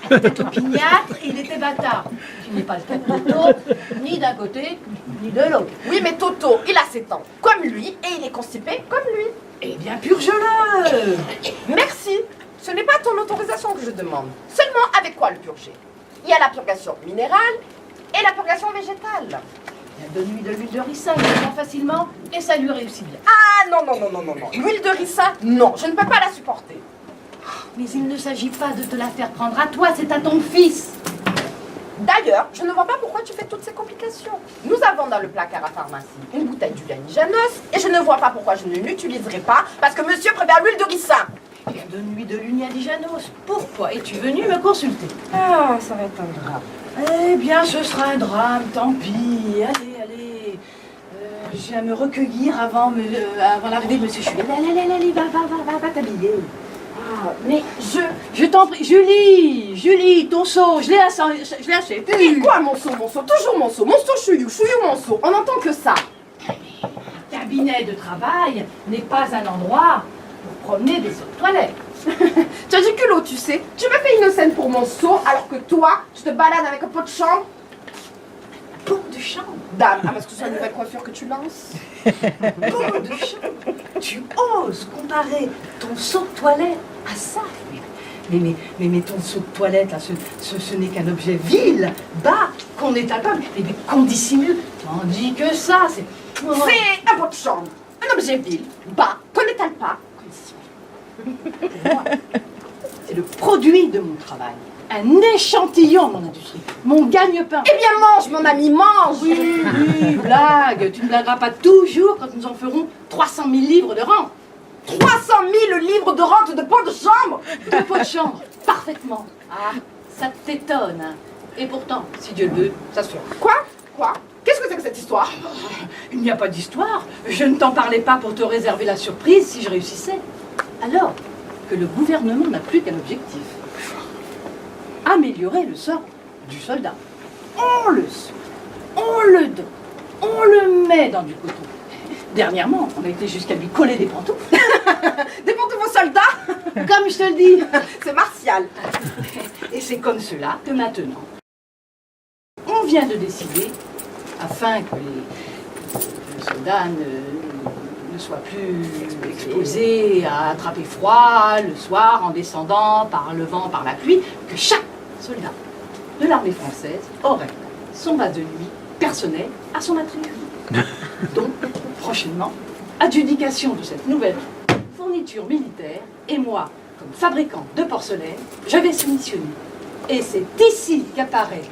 Il était opiniâtre et il était bâtard. Tu n'es pas le cas de Toto, ni d'un côté, ni de l'autre. Oui, mais Toto, il a 7 ans, comme lui, et il est constipé comme lui. Eh bien, purge-le. Merci. Ce n'est pas ton autorisation que je demande. Seulement avec quoi le purger? Il y a la purgation minérale et la purgation végétale. Donne-lui de l'huile de ricin, il le prend facilement et ça lui réussit bien. Ah non, non, non, non, non, non. L'huile de ricin, non, je ne peux pas la supporter. Mais il ne s'agit pas de te la faire prendre à toi, c'est à ton fils. D'ailleurs, je ne vois pas pourquoi tu fais toutes ces complications. Nous avons dans le placard à pharmacie une bouteille d'huile Janos et je ne vois pas pourquoi je ne l'utiliserai pas parce que monsieur préfère l'huile de ricin. Eh bien, donne-lui de l'huile Janos. Pourquoi es-tu venu me consulter? Ah, ça va être un drame. Eh bien, ce sera un drame, tant pis. Allez, allez. Je viens me recueillir avant l'arrivée de monsieur Chouet. Allez, va t'habiller. Ah, mais Je t'en prie. Julie, ton seau, je l'ai acheté. Mais quoi, mon seau, toujours mon seau, chouillou, mon seau, on n'entend que ça. Un cabinet de travail n'est pas un endroit pour promener des seaux de toilette. Tu as du culot, tu sais. Tu me fais une scène pour mon seau alors que toi, tu te balades avec un pot de chambre. Pot de chambre? Dame, parce que c'est une nouvelle coiffure que tu lances. Pot de chambre? Tu oses comparer ton seau de toilette à ça? Mais ton seau de toilette, là, ce n'est qu'un objet vil, bas, qu'on étale pas, mais qu'on dissimule. Tandis que ça, c'est... C'est un pot de chambre, un objet vil, bas, qu'on n'étale pas, qu'on dissimule. Pour moi, c'est le produit de mon travail. Un échantillon de mon industrie, mon gagne-pain. Eh bien mange, mon ami, mange. Oui, blague. Tu ne blagueras pas toujours quand nous en ferons 300 000 livres de rente. 300 000 livres de rente de pot de chambre. De pot de chambre, parfaitement. Ah, ça t'étonne, hein. Et pourtant, si Dieu le veut, ça se fera. Quoi? Qu'est-ce que c'est que cette histoire? Il n'y a pas d'histoire. Je ne t'en parlais pas pour te réserver la surprise si je réussissais. Alors que le gouvernement n'a plus qu'un objectif. Améliorer le sort du soldat. On le soigne, on le donne, on le met dans du coton. Dernièrement, on a été jusqu'à lui coller des pantoufles. Des pantoufles aux soldats? Comme je te le dis. C'est martial. Et c'est comme cela que maintenant, on vient de décider, afin que les soldats ne soient plus exposés à attraper froid le soir en descendant par le vent, par la pluie, que chaque soldat de l'armée française aurait son base de nuit personnel à son attribut. Donc, prochainement, adjudication de cette nouvelle fourniture militaire, et moi, comme fabricant de porcelaine, je vais soumissionner. Et c'est ici qu'apparaît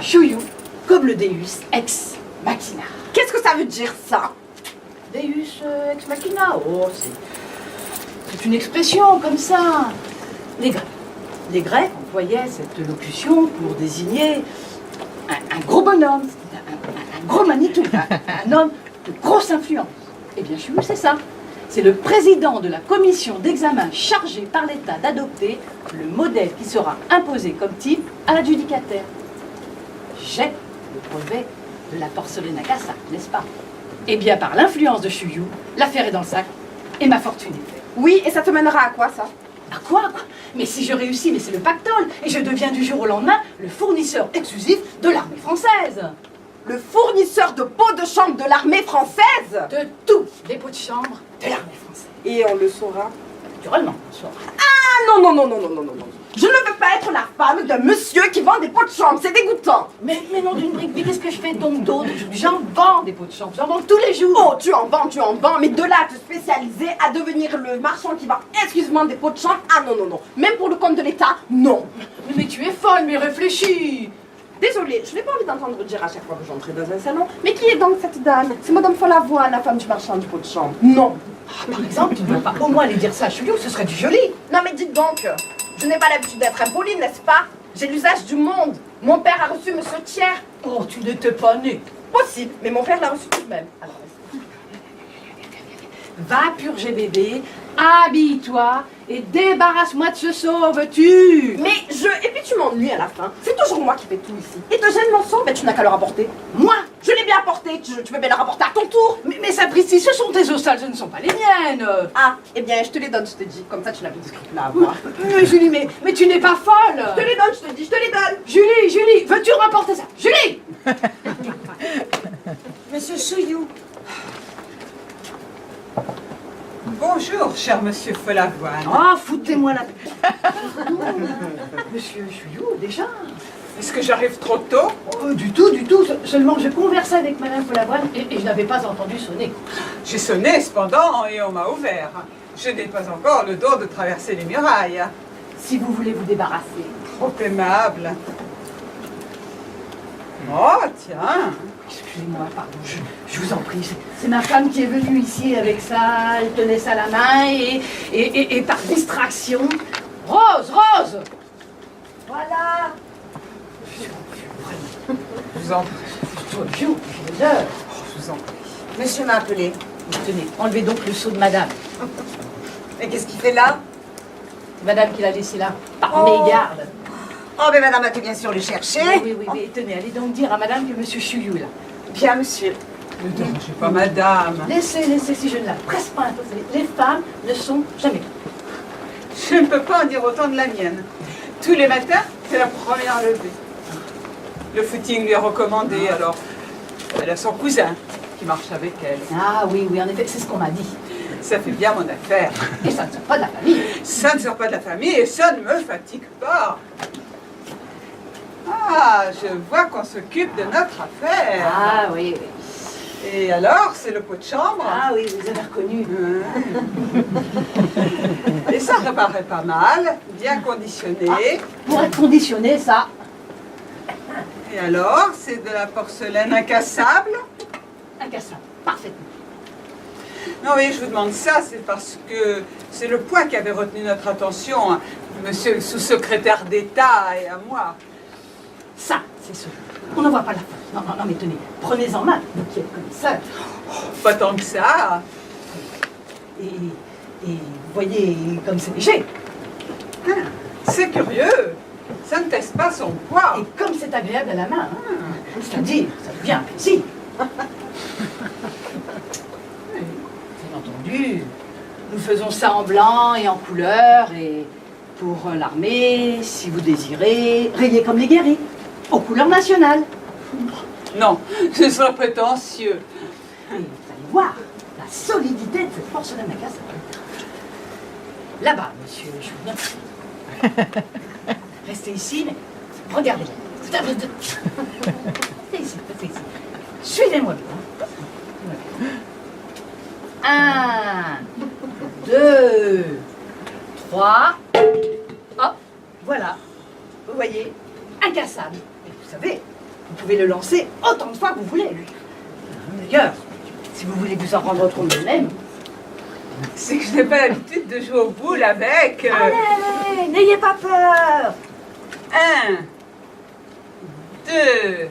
Chouillou comme le Deus ex machina. Qu'est-ce que ça veut dire, ça? Deus ex machina, oh, c'est une expression comme ça. Les Grecs employaient cette locution pour désigner un gros bonhomme, un gros Manitou, un homme de grosse influence. Eh bien, Chouillou, c'est ça. C'est le président de la commission d'examen chargé par l'État d'adopter le modèle qui sera imposé comme type à l'adjudicataire. J'ai le brevet de la porcelaine à Cassa, n'est-ce pas? Eh bien, par l'influence de Chuyou, l'affaire est dans le sac et ma fortune est faite. Oui, et ça te mènera à quoi, ça? À quoi? Mais si je réussis, mais c'est le pactole et je deviens du jour au lendemain le fournisseur exclusif de l'armée française. Le fournisseur de pots de chambre de l'armée française? De tous les pots de chambre de l'armée française. Et on le saura? Naturellement, on saura. Ah non, non, non, non, non, non, non, non. Je ne veux pas être la femme d'un monsieur qui vend des pots de chambre, c'est dégoûtant. Mais non, d'une brique, mais qu'est-ce que je fais donc d'autre? J'en vends des pots de chambre, j'en vends tous les jours. Oh, tu en vends, mais de là à te spécialiser, à devenir le marchand qui vend exclusivement des pots de chambre, ah non, non, non. Même pour le compte de l'État, non. Mais tu es folle, mais réfléchis. Désolée, je n'ai pas envie d'entendre dire à chaque fois que j'entrais dans un salon, mais qui est donc cette dame? C'est Madame Follavoine, la femme du marchand du pot de chambre. Non. Ah, par exemple, tu ne dois pas au moins aller dire ça à Chuyou, ce serait du joli. Non mais dites donc, je n'ai pas l'habitude d'être impolie, n'est-ce pas? J'ai l'usage du monde. Mon père a reçu Monsieur Thiers. Oh, tu n'étais pas né. Possible, mais mon père l'a reçu tout de même. Alors, va purger bébé, habille-toi et débarrasse-moi de ce seau, veux-tu? mais et puis tu m'ennuies à la fin. C'est toujours moi qui fais tout ici. Et te gêne mon seau, ben tu n'as qu'à le rapporter. Moi? Je l'ai bien apporté, tu peux bien le rapporter à ton tour. Mais sapristi, ce sont tes eaux sales, ce ne sont pas les miennes. Ah, eh bien je te les donne, je te dis. Comme ça tu n'as plus de scrupules à avoir. Mais Julie, mais tu n'es pas folle. Je te les donne, je te dis, je te les donne. Julie, veux-tu rapporter ça? Julie! Monsieur Chuyou. Bonjour, cher monsieur Follavoine. Oh, foutez-moi la paix. Monsieur Chuyou, déjà? Est-ce que j'arrive trop tôt? Du tout. Seulement, je conversais avec Madame Follavoine et je n'avais pas entendu sonner. J'ai sonné cependant et on m'a ouvert. Je n'ai pas encore le don de traverser les murailles. Si vous voulez vous débarrasser. Trop aimable. Oh, tiens. Excusez-moi, pardon, je vous en prie. C'est ma femme qui est venue ici avec ça, elle tenait ça à la main et par distraction. Rose! Voilà. Je vous en prie. Je Je vous en prie. Monsieur m'a appelé. Tenez, enlevez donc le seau de madame. Mais qu'est-ce qu'il fait là? C'est madame qui l'a laissé là, par Oh. mégarde. Oh, mais madame a tout bien sûr le chercher. Oui, tenez, allez donc dire à madame que monsieur Chuyou est là. Bien, monsieur. Ne dérangez pas madame. Laissez, si je ne la presse pas un peu. Les femmes ne sont jamais. Je ne peux pas en dire autant de la mienne. Tous les matins, c'est la première levée. Le footing lui est recommandé, alors elle a son cousin qui marche avec elle. Ah oui, en effet, c'est ce qu'on m'a dit. Ça fait bien mon affaire. Et ça ne sort pas de la famille. Ça ne sort pas de la famille et ça ne me fatigue pas. Ah, je vois qu'on s'occupe de notre affaire. Ah oui. Et alors, c'est le pot de chambre. Ah oui, vous avez reconnu. Et ça paraît pas mal, bien conditionné. Pour être conditionné, ça. Et alors, c'est de la porcelaine incassable. Incassable. Parfaitement. Non, oui, je vous demande ça, c'est parce que c'est le point qui avait retenu notre attention, hein, monsieur le sous-secrétaire d'État et à moi. Ça, c'est sûr. On n'en voit pas la fin. Non, mais tenez, prenez en main, vous qui êtes connaisseur. Pas tant que ça. Et vous voyez comme c'est léger. C'est curieux. Ça ne teste pas son poids. Et comme c'est agréable à la main. C'est-à-dire, ça devient un plaisir. Bien entendu, nous faisons ça en blanc et en couleur. Et pour l'armée, si vous désirez, rayez comme les guéris, aux couleurs nationales. Non, ce serait prétentieux. Et vous allez voir la solidité de cette porcelaine à casse. Là-bas, monsieur Julien. Restez ici, mais regardez. Restez ici. Suivez-moi bien. 1, 2, 3. Hop, voilà. Vous voyez, incassable. Et vous savez, vous pouvez le lancer autant de fois que vous voulez. D'ailleurs, si vous voulez vous en rendre compte vous-même. C'est que je n'ai pas l'habitude de jouer aux boules avec. Allez, n'ayez pas peur. 1, 2,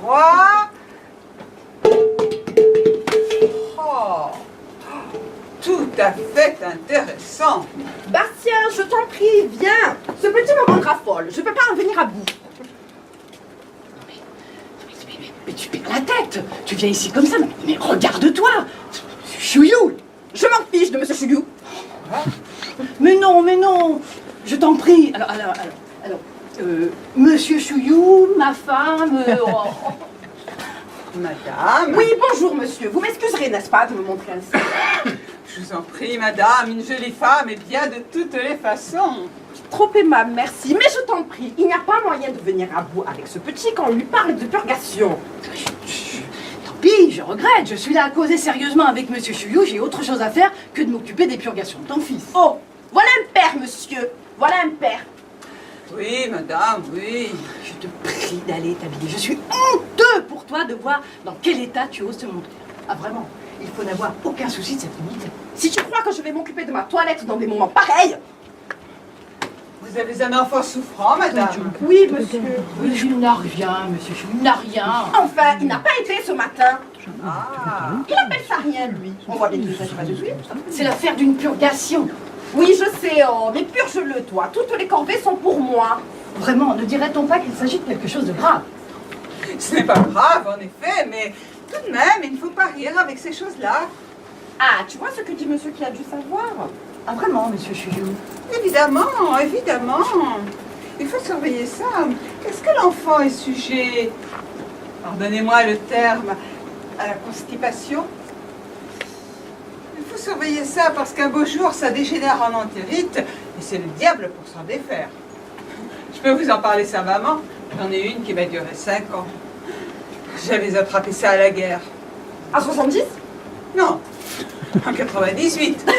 3. Oh. tout à fait intéressant. Bastien, je t'en prie, viens. Ce petit me rendra folle. Je peux pas en venir à bout. Mais tu perds la tête. Tu viens ici comme ça. Mais regarde-toi. Chouyou. Je m'en fiche de Monsieur Chouyou. Mais non. Je t'en prie. Alors, Monsieur Chouyou, ma femme... Madame. Oui, bonjour, monsieur. Vous m'excuserez, n'est-ce pas, de me montrer ainsi? Je vous en prie, madame, une jolie femme est bien de toutes les façons. Trop aimable, merci. Mais je t'en prie, il n'y a pas moyen de venir à bout avec ce petit quand on lui parle de purgation. Tant pis, je regrette. Je suis là à causer sérieusement avec Monsieur Chouyou. J'ai autre chose à faire que de m'occuper des purgations de ton fils. Oh, voilà un père, monsieur. Voilà un père. Oui, madame, oui. Je te prie d'aller t'habiller. Je suis honteux pour toi de voir dans quel état tu oses te montrer. Ah vraiment, il faut n'avoir aucun souci de cette unité. Si tu crois que je vais m'occuper de ma toilette dans des moments pareils... Vous avez un enfant souffrant, madame. Oui, monsieur. Oui, il n'a rien, monsieur, il n'a rien. Enfin, il n'a pas été ce matin. Ah. Il appelle ça rien, lui. On voit bien qu'il ne s'agit pas de lui. C'est l'affaire d'une purgation. Oui, je sais, oh, mais purge-le, toi. Toutes les corvées sont pour moi. Vraiment, ne dirait-on pas qu'il s'agit de quelque chose de grave? Ce n'est pas grave, en effet, mais tout de même, il ne faut pas rire avec ces choses-là. Ah, tu vois ce que dit monsieur qui a dû savoir? Ah vraiment, monsieur Chouyou? Évidemment, évidemment. Il faut surveiller ça. Est-ce que l'enfant est sujet, pardonnez-moi le terme, à la constipation? Il faut surveiller ça parce qu'un beau jour, ça dégénère en entérite et c'est le diable pour s'en défaire. Je peux vous en parler savamment. J'en ai une qui va durer 5 ans. J'avais attrapé ça à la guerre. À 70? Non, en 98.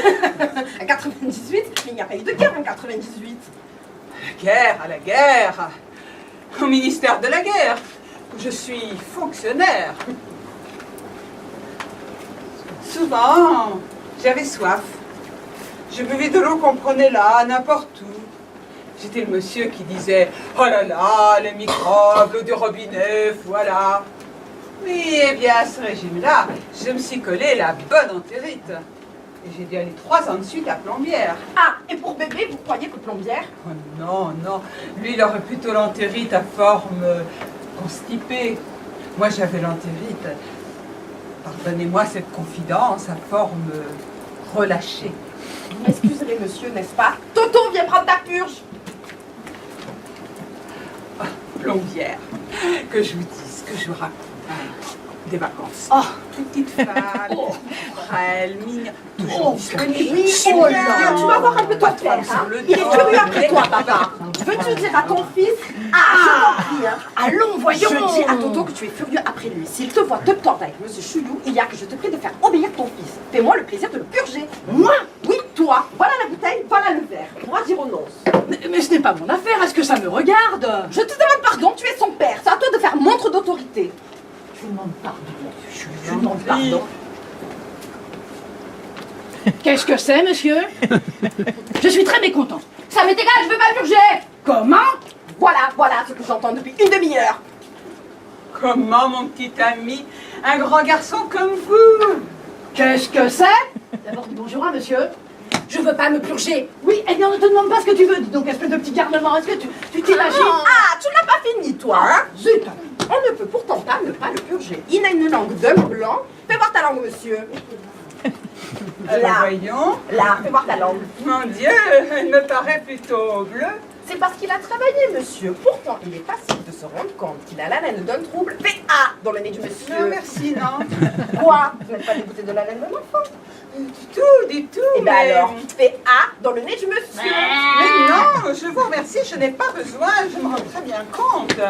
À 98? Mais il n'y a pas eu de guerre en 98. À la guerre, au ministère de la guerre, où je suis fonctionnaire. Souvent, j'avais soif. Je buvais de l'eau qu'on prenait là, n'importe où. J'étais le monsieur qui disait « Oh là là, les microbes, l'eau du robinet, voilà ». Mais eh bien, à ce régime-là, je me suis collé la bonne entérite. Et j'ai dû aller 3 ans de suite à Plombières. Ah, et pour bébé, vous croyez que Plombières? Oh non, non. Lui, il aurait plutôt l'entérite à forme constipée. Moi, j'avais l'entérite, pardonnez-moi cette confidence, à forme relâchée. Vous m'excuserez, monsieur, n'est-ce pas? Toto, viens prendre ta purge. Ah, Plombières. Que je vous dise, que je vous raconte. Des vacances. Oh, petite femme, frêle, mignonne, toujours disponible. Oui, oh là, tu vas voir un peu ton père, hein. Il est curieux après toi, papa. Veux-tu dire à ton fils? Ah, je t'en prie, hein. allons, voyons. Je dis à Toto que tu es furieux après lui. S'il te voit te tordre avec monsieur Chouyou, il y a que je te prie de faire obéir ton fils. Fais-moi le plaisir de le purger. Moi? Oui, toi. Voilà la bouteille, voilà le verre. Moi, dire au nonce. Mais ce n'est pas mon affaire, est-ce que ça me regarde? Je te demande pardon, tu es son père. C'est à toi de faire montre d'autorité. Je vous demande pardon. Je vous demande pardon. Qu'est-ce que c'est, monsieur? Je suis très mécontent. Ça m'est égal, je veux pas purger. Comment? Voilà ce que j'entends depuis une demi-heure. Comment, mon petit ami? Un grand garçon comme vous? Qu'est-ce que c'est? D'abord, dis bonjour à monsieur. Je veux pas me purger. Oui, eh bien, on ne te demande pas ce que tu veux. Dis donc, espèce de petit garnement, est-ce que tu t'imagines? Ah, tu n'as pas fini, toi, hein? Zut. On ne peut pourtant pas ne pas le purger. Il a une langue d'homme blanc. Fais voir ta langue, monsieur. Là, Voyons. là, fais voir ta langue. Mon Dieu, elle me paraît plutôt bleue. C'est parce qu'il a travaillé, monsieur. Pourtant, il est facile de se rendre compte qu'il a la laine d'un trouble. Fais A dans le nez du monsieur. Non, merci, non. Quoi? Vous n'êtes pas dégoûté de la laine d'un enfant? Du tout. Eh bien alors, fais A dans le nez du monsieur. Mais non, je vous remercie, je n'ai pas besoin, je me rends très bien compte.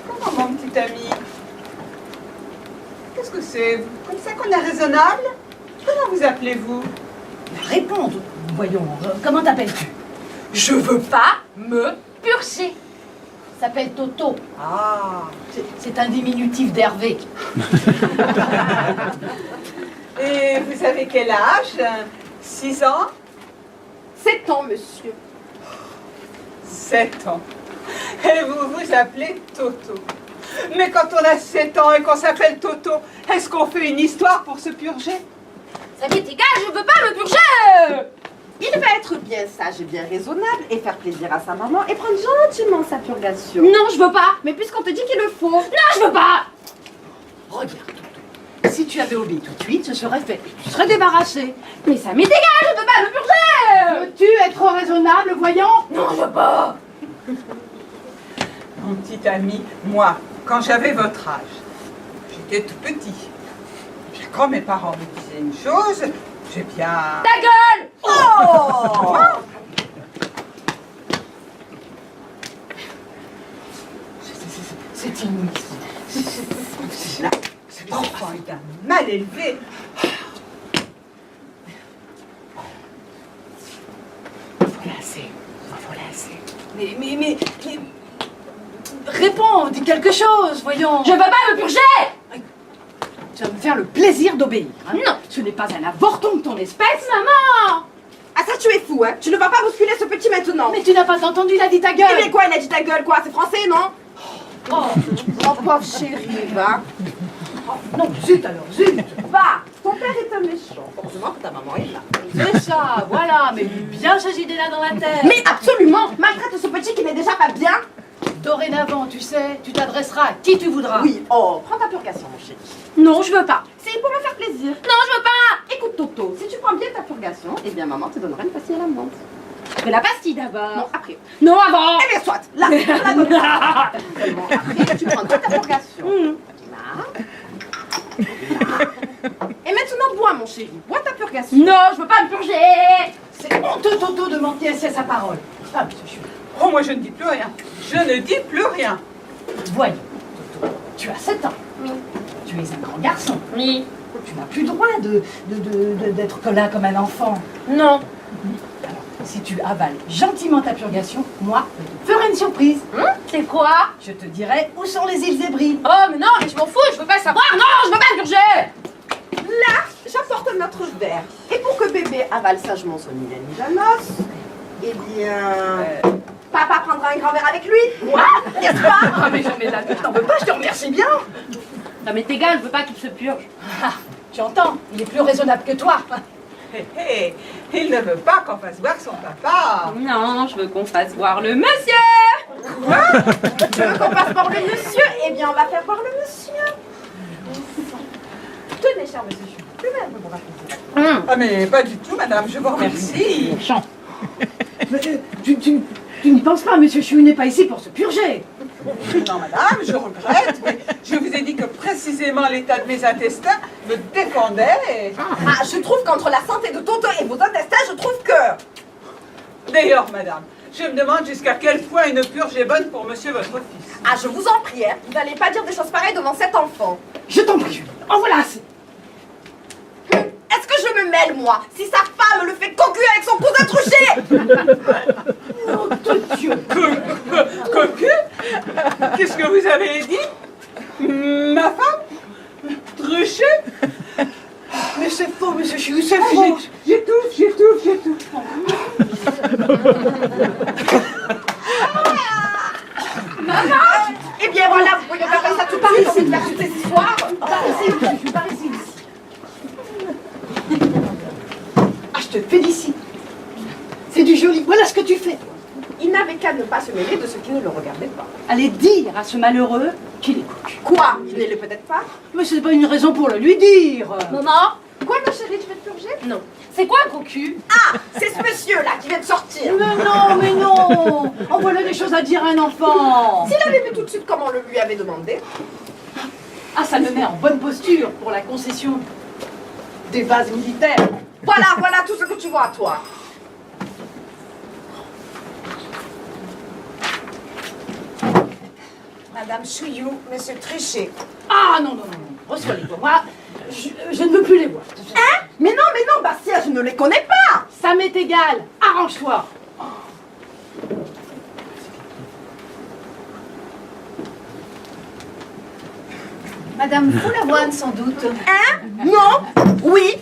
Comment, mon petit ami? Qu'est-ce que c'est? Comme ça qu'on est raisonnable? Comment vous appelez-vous? Réponds, voyons, comment t'appelles-tu? Je veux pas me Purger. S'appelle Toto. Ah. C'est un diminutif d'Hervé. Et vous avez quel âge? 6 ans? 7 ans, monsieur. 7 ans. Et vous vous appelez Toto. Mais quand on a 7 ans et qu'on s'appelle Toto, est-ce qu'on fait une histoire pour se purger? Ça m'est égal, je veux pas me purger. Il va être bien sage et bien raisonnable et faire plaisir à sa maman et prendre gentiment sa purgation. Non, je veux pas. Mais puisqu'on te dit qu'il le faut. Non, je veux pas. Regarde, Toto. Si tu avais obéi tout de suite, ce serait fait. Tu serais débarrassé. Mais ça m'est égal, je veux pas me purger. Veux-tu être raisonnable, voyons? Non, je veux pas. Mon petit ami, moi, quand j'avais votre âge, j'étais tout petit. Puis quand mes parents me disaient une chose, j'ai bien... Ta gueule. Oh C'est inouï. Cet enfant est un mal élevé. Voilà assez. Voilà assez. Mais... Réponds, dis quelque chose, voyons. Je veux pas me purger. Tu vas me faire le plaisir d'obéir. Hein. Non. Ce n'est pas un avorton de ton espèce. Maman. Ah ça tu es fou hein. Tu ne vas pas bousculer ce petit maintenant. Mais tu n'as pas entendu, il a dit ta Eh gueule. bien quoi, il a dit ta gueule quoi? C'est français non? Oh, Oh pauvre chérie, va. non, zut alors, zut. Va. Ton père est un méchant. Heureusement que ta maman est là. C'est ça, voilà, mais lui bien ces idées-là dans la tête. Mais absolument. Maltraite ce petit qui n'est déjà pas bien. Dorénavant, tu sais, tu t'adresseras à qui tu voudras. Oui, oh, prends ta purgation mon chéri. Non, je veux pas. C'est pour me faire plaisir. Non, je veux pas. Écoute Toto, si tu prends bien ta purgation, eh bien maman te donnera une pastille à la menthe. Je fais la pastille d'abord. Non, après. Non, avant. Eh bien soit, là, je te la donnera. Seulement après, tu prends toute ta purgation. Là. Et maintenant bois mon chéri, bois ta purgation. Non, je veux pas me purger. C'est honteux, Toto, de manquer ainsi à sa parole. Ah, monsieur Chou. Oh, moi je ne dis plus rien. Je ne dis plus rien. Voyons, Toto, tu as 7 ans. Oui. Tu es un grand garçon. Oui. Tu n'as plus le droit d'être là comme un enfant. Non. Alors, si tu avales gentiment ta purgation, moi, je te ferai une surprise. C'est quoi? Je te dirai où sont les îles Hébrides. Oh, mais non, mais je m'en fous, je veux pas savoir. Non, je veux pas me purger. Là, j'apporte notre verre. Et pour que bébé avale sagement son Janos, eh bien... Papa prendra un grand verre avec lui. Quoi? N'est-ce pas? Ah, mais jamais la t'en veux pas, je te remercie bien. Ça m'est égal, je veux pas qu'il se purge. Ah, tu entends, il est plus raisonnable que toi. Hé, hé, il ne veut pas qu'on fasse voir son papa. Non, je veux qu'on fasse voir le monsieur. Tu veux qu'on passe voir le monsieur? Eh bien, on va faire voir le monsieur. Tenez, cher monsieur, je suis plus belle pour faire plaisir. Ah mais pas du tout, madame, je vous remercie. Mais, tu n'y penses pas, monsieur Chou n'est pas ici pour se purger. Non, madame, je regrette, mais je vous ai dit que précisément l'état de mes intestins me défendait. Et... Ah, je trouve qu'entre la santé de Toto et vos intestins, je trouve que... D'ailleurs, madame, je me demande jusqu'à quel point une purge est bonne pour monsieur votre fils. Ah, je vous en prie, hein, vous n'allez pas dire des choses pareilles devant cet enfant. Je t'en prie, Julie. En voilà assez. Est-ce que je me mêle, moi, si sa femme le fait cocu avec son cousin Truchet? Nom de Dieu. Cocu? Qu'est-ce que vous avez dit? Ma femme? Truchet? Mais c'est faux, monsieur Chou, c'est faux. J'étouffe. Eh bien voilà, vous pouvez faire ça tout Paris, c'est de faire toutes ces histoires. Par ici, monsieur Chou, par ici. Ah, je te félicite. C'est du joli. Voilà ce que tu fais. Il n'avait qu'à ne pas se mêler de ce qui ne le regardait pas. Allez dire à ce malheureux qu'il est cocu. Quoi? Il ne l'est peut-être pas? Mais c'est pas une raison pour le lui dire. Maman? Quoi, ma chérie, tu veux te purger? Non. C'est quoi un cocu? Ah, c'est ce monsieur-là qui vient de sortir. Mais non. En voilà des choses à dire à un enfant. S'il avait vu tout de suite comme on le lui avait demandé. Ah, ça me met en bonne posture pour la concession des bases militaires. Voilà tout ce que tu vois, toi. Madame Chouillou, monsieur Truchet. Ah non. Reçois-les pour moi. Je ne veux plus les voir. Hein? Mais non, Bastia, je ne les connais pas. Ça m'est égal. Arrange-toi. Madame Foulavoine, sans doute. Hein? Non? Oui.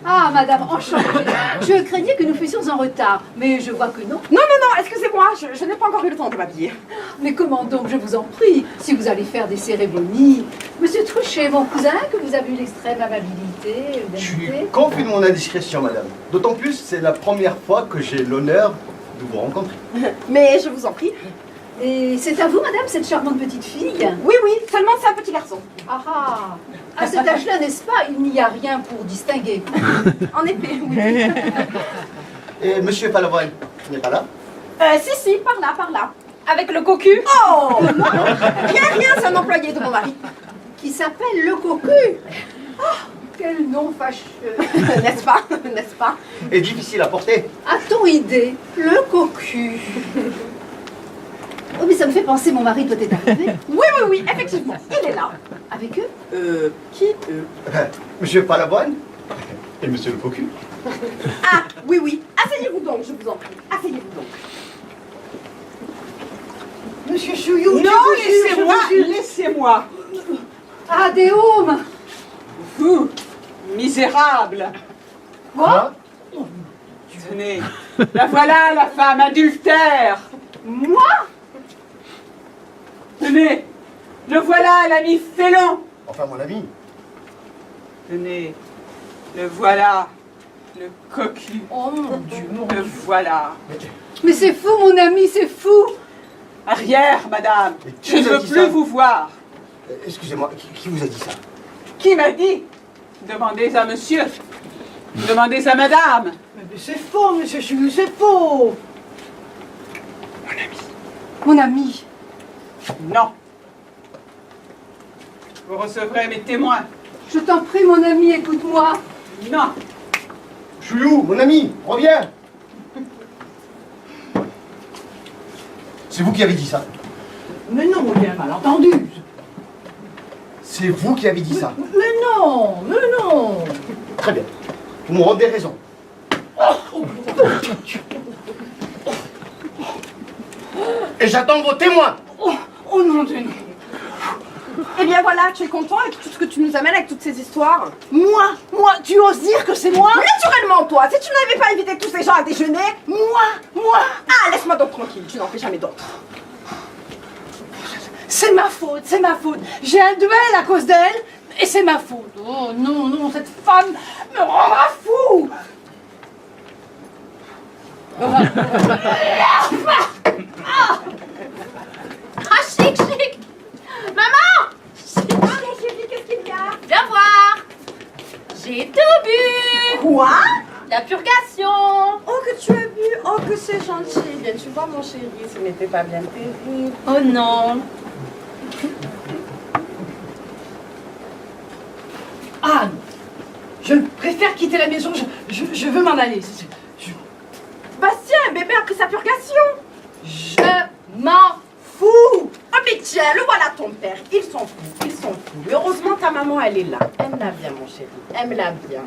Ah, madame, enchantée. Je craignais que nous fussions en retard, mais je vois que non. Non, excusez-moi, je n'ai pas encore eu le temps de m'habiller. Mais comment donc, je vous en prie, si vous allez faire des cérémonies. Monsieur Truchet, mon cousin, que vous avez eu l'extrême amabilité Je suis d'inviter. confus de mon indiscrétion, madame. D'autant plus, c'est la première fois que j'ai l'honneur de vous rencontrer. Mais je vous en prie. Et c'est à vous, madame, cette charmante petite fille? Oui, seulement c'est un petit garçon. Ah ah! À cet âge-là, n'est-ce pas, il n'y a rien pour distinguer. En effet, oui. Et monsieur Palavoine n'est pas là? Si, par là. Avec le cocu. Oh, non. Rien, c'est un employé de mon mari. Qui s'appelle le cocu. Ah, quel nom fâcheux. N'est-ce pas? Et difficile à porter. A-t-on idée? Le cocu. Oh, mais ça me fait penser, mon mari doit être arrivé. Oui, effectivement, il est là. Avec eux? Qui eux? Monsieur Palavoine et monsieur le cocu. Ah, oui. Asseyez-vous donc, je vous en prie. Asseyez-vous donc. Monsieur Chouillou. Non, laissez-moi. Ah, Déôme. Vous, misérable. Quoi? Tenez, la voilà, la femme adultère. Moi? Tenez, le voilà, l'ami félon. Enfin, mon ami. Tenez, le voilà, le cocu. Oh mon Dieu, Le voilà. Mais c'est fou, mon ami, c'est fou. Arrière, madame. Mais qui Je ne vous a veux dit plus ça? vous voir. Excusez-moi, qui vous a dit ça? Qui m'a dit? Demandez à monsieur. Demandez à madame. Mais c'est faux, monsieur Chouillou, c'est faux. Mon ami. Non. Vous recevrez mes témoins. Je t'en prie, mon ami, écoute-moi. Non. Chouillou, mon ami, reviens. C'est vous qui avez dit ça? Mais non, il y a un malentendu. C'est vous qui avez dit ça? Mais non. Très bien. Vous me rendez raison. Et j'attends vos témoins. Oh non, Dieu, non. Eh bien voilà, tu es content avec tout ce que tu nous amènes avec toutes ces histoires? Moi, tu oses dire que c'est moi? Naturellement, toi, si tu n'avais pas invité tous ces gens à déjeuner, Moi. Ah, laisse-moi donc tranquille, tu n'en fais jamais d'autres. C'est ma faute. J'ai un duel à cause d'elle, et c'est ma faute. Oh non, cette femme me rendra fou. Ah, chic. Maman. Allez, chérie, qu'est-ce qu'il y a? Viens voir. J'ai tout bu. Quoi? La purgation. Oh, que tu as bu, oh, que c'est gentil. Bien, tu vois, mon chéri, ce n'était pas bien terrible. Oh non. Anne, je préfère quitter la maison. Je veux m'en aller. Bastien, bébé a pris sa purgation. Je m'en fous. Oh, mais tiens, le voilà ton père. Ils sont fous. Heureusement, ta maman, elle est là. Aime-la bien, mon chéri. Aime-la bien.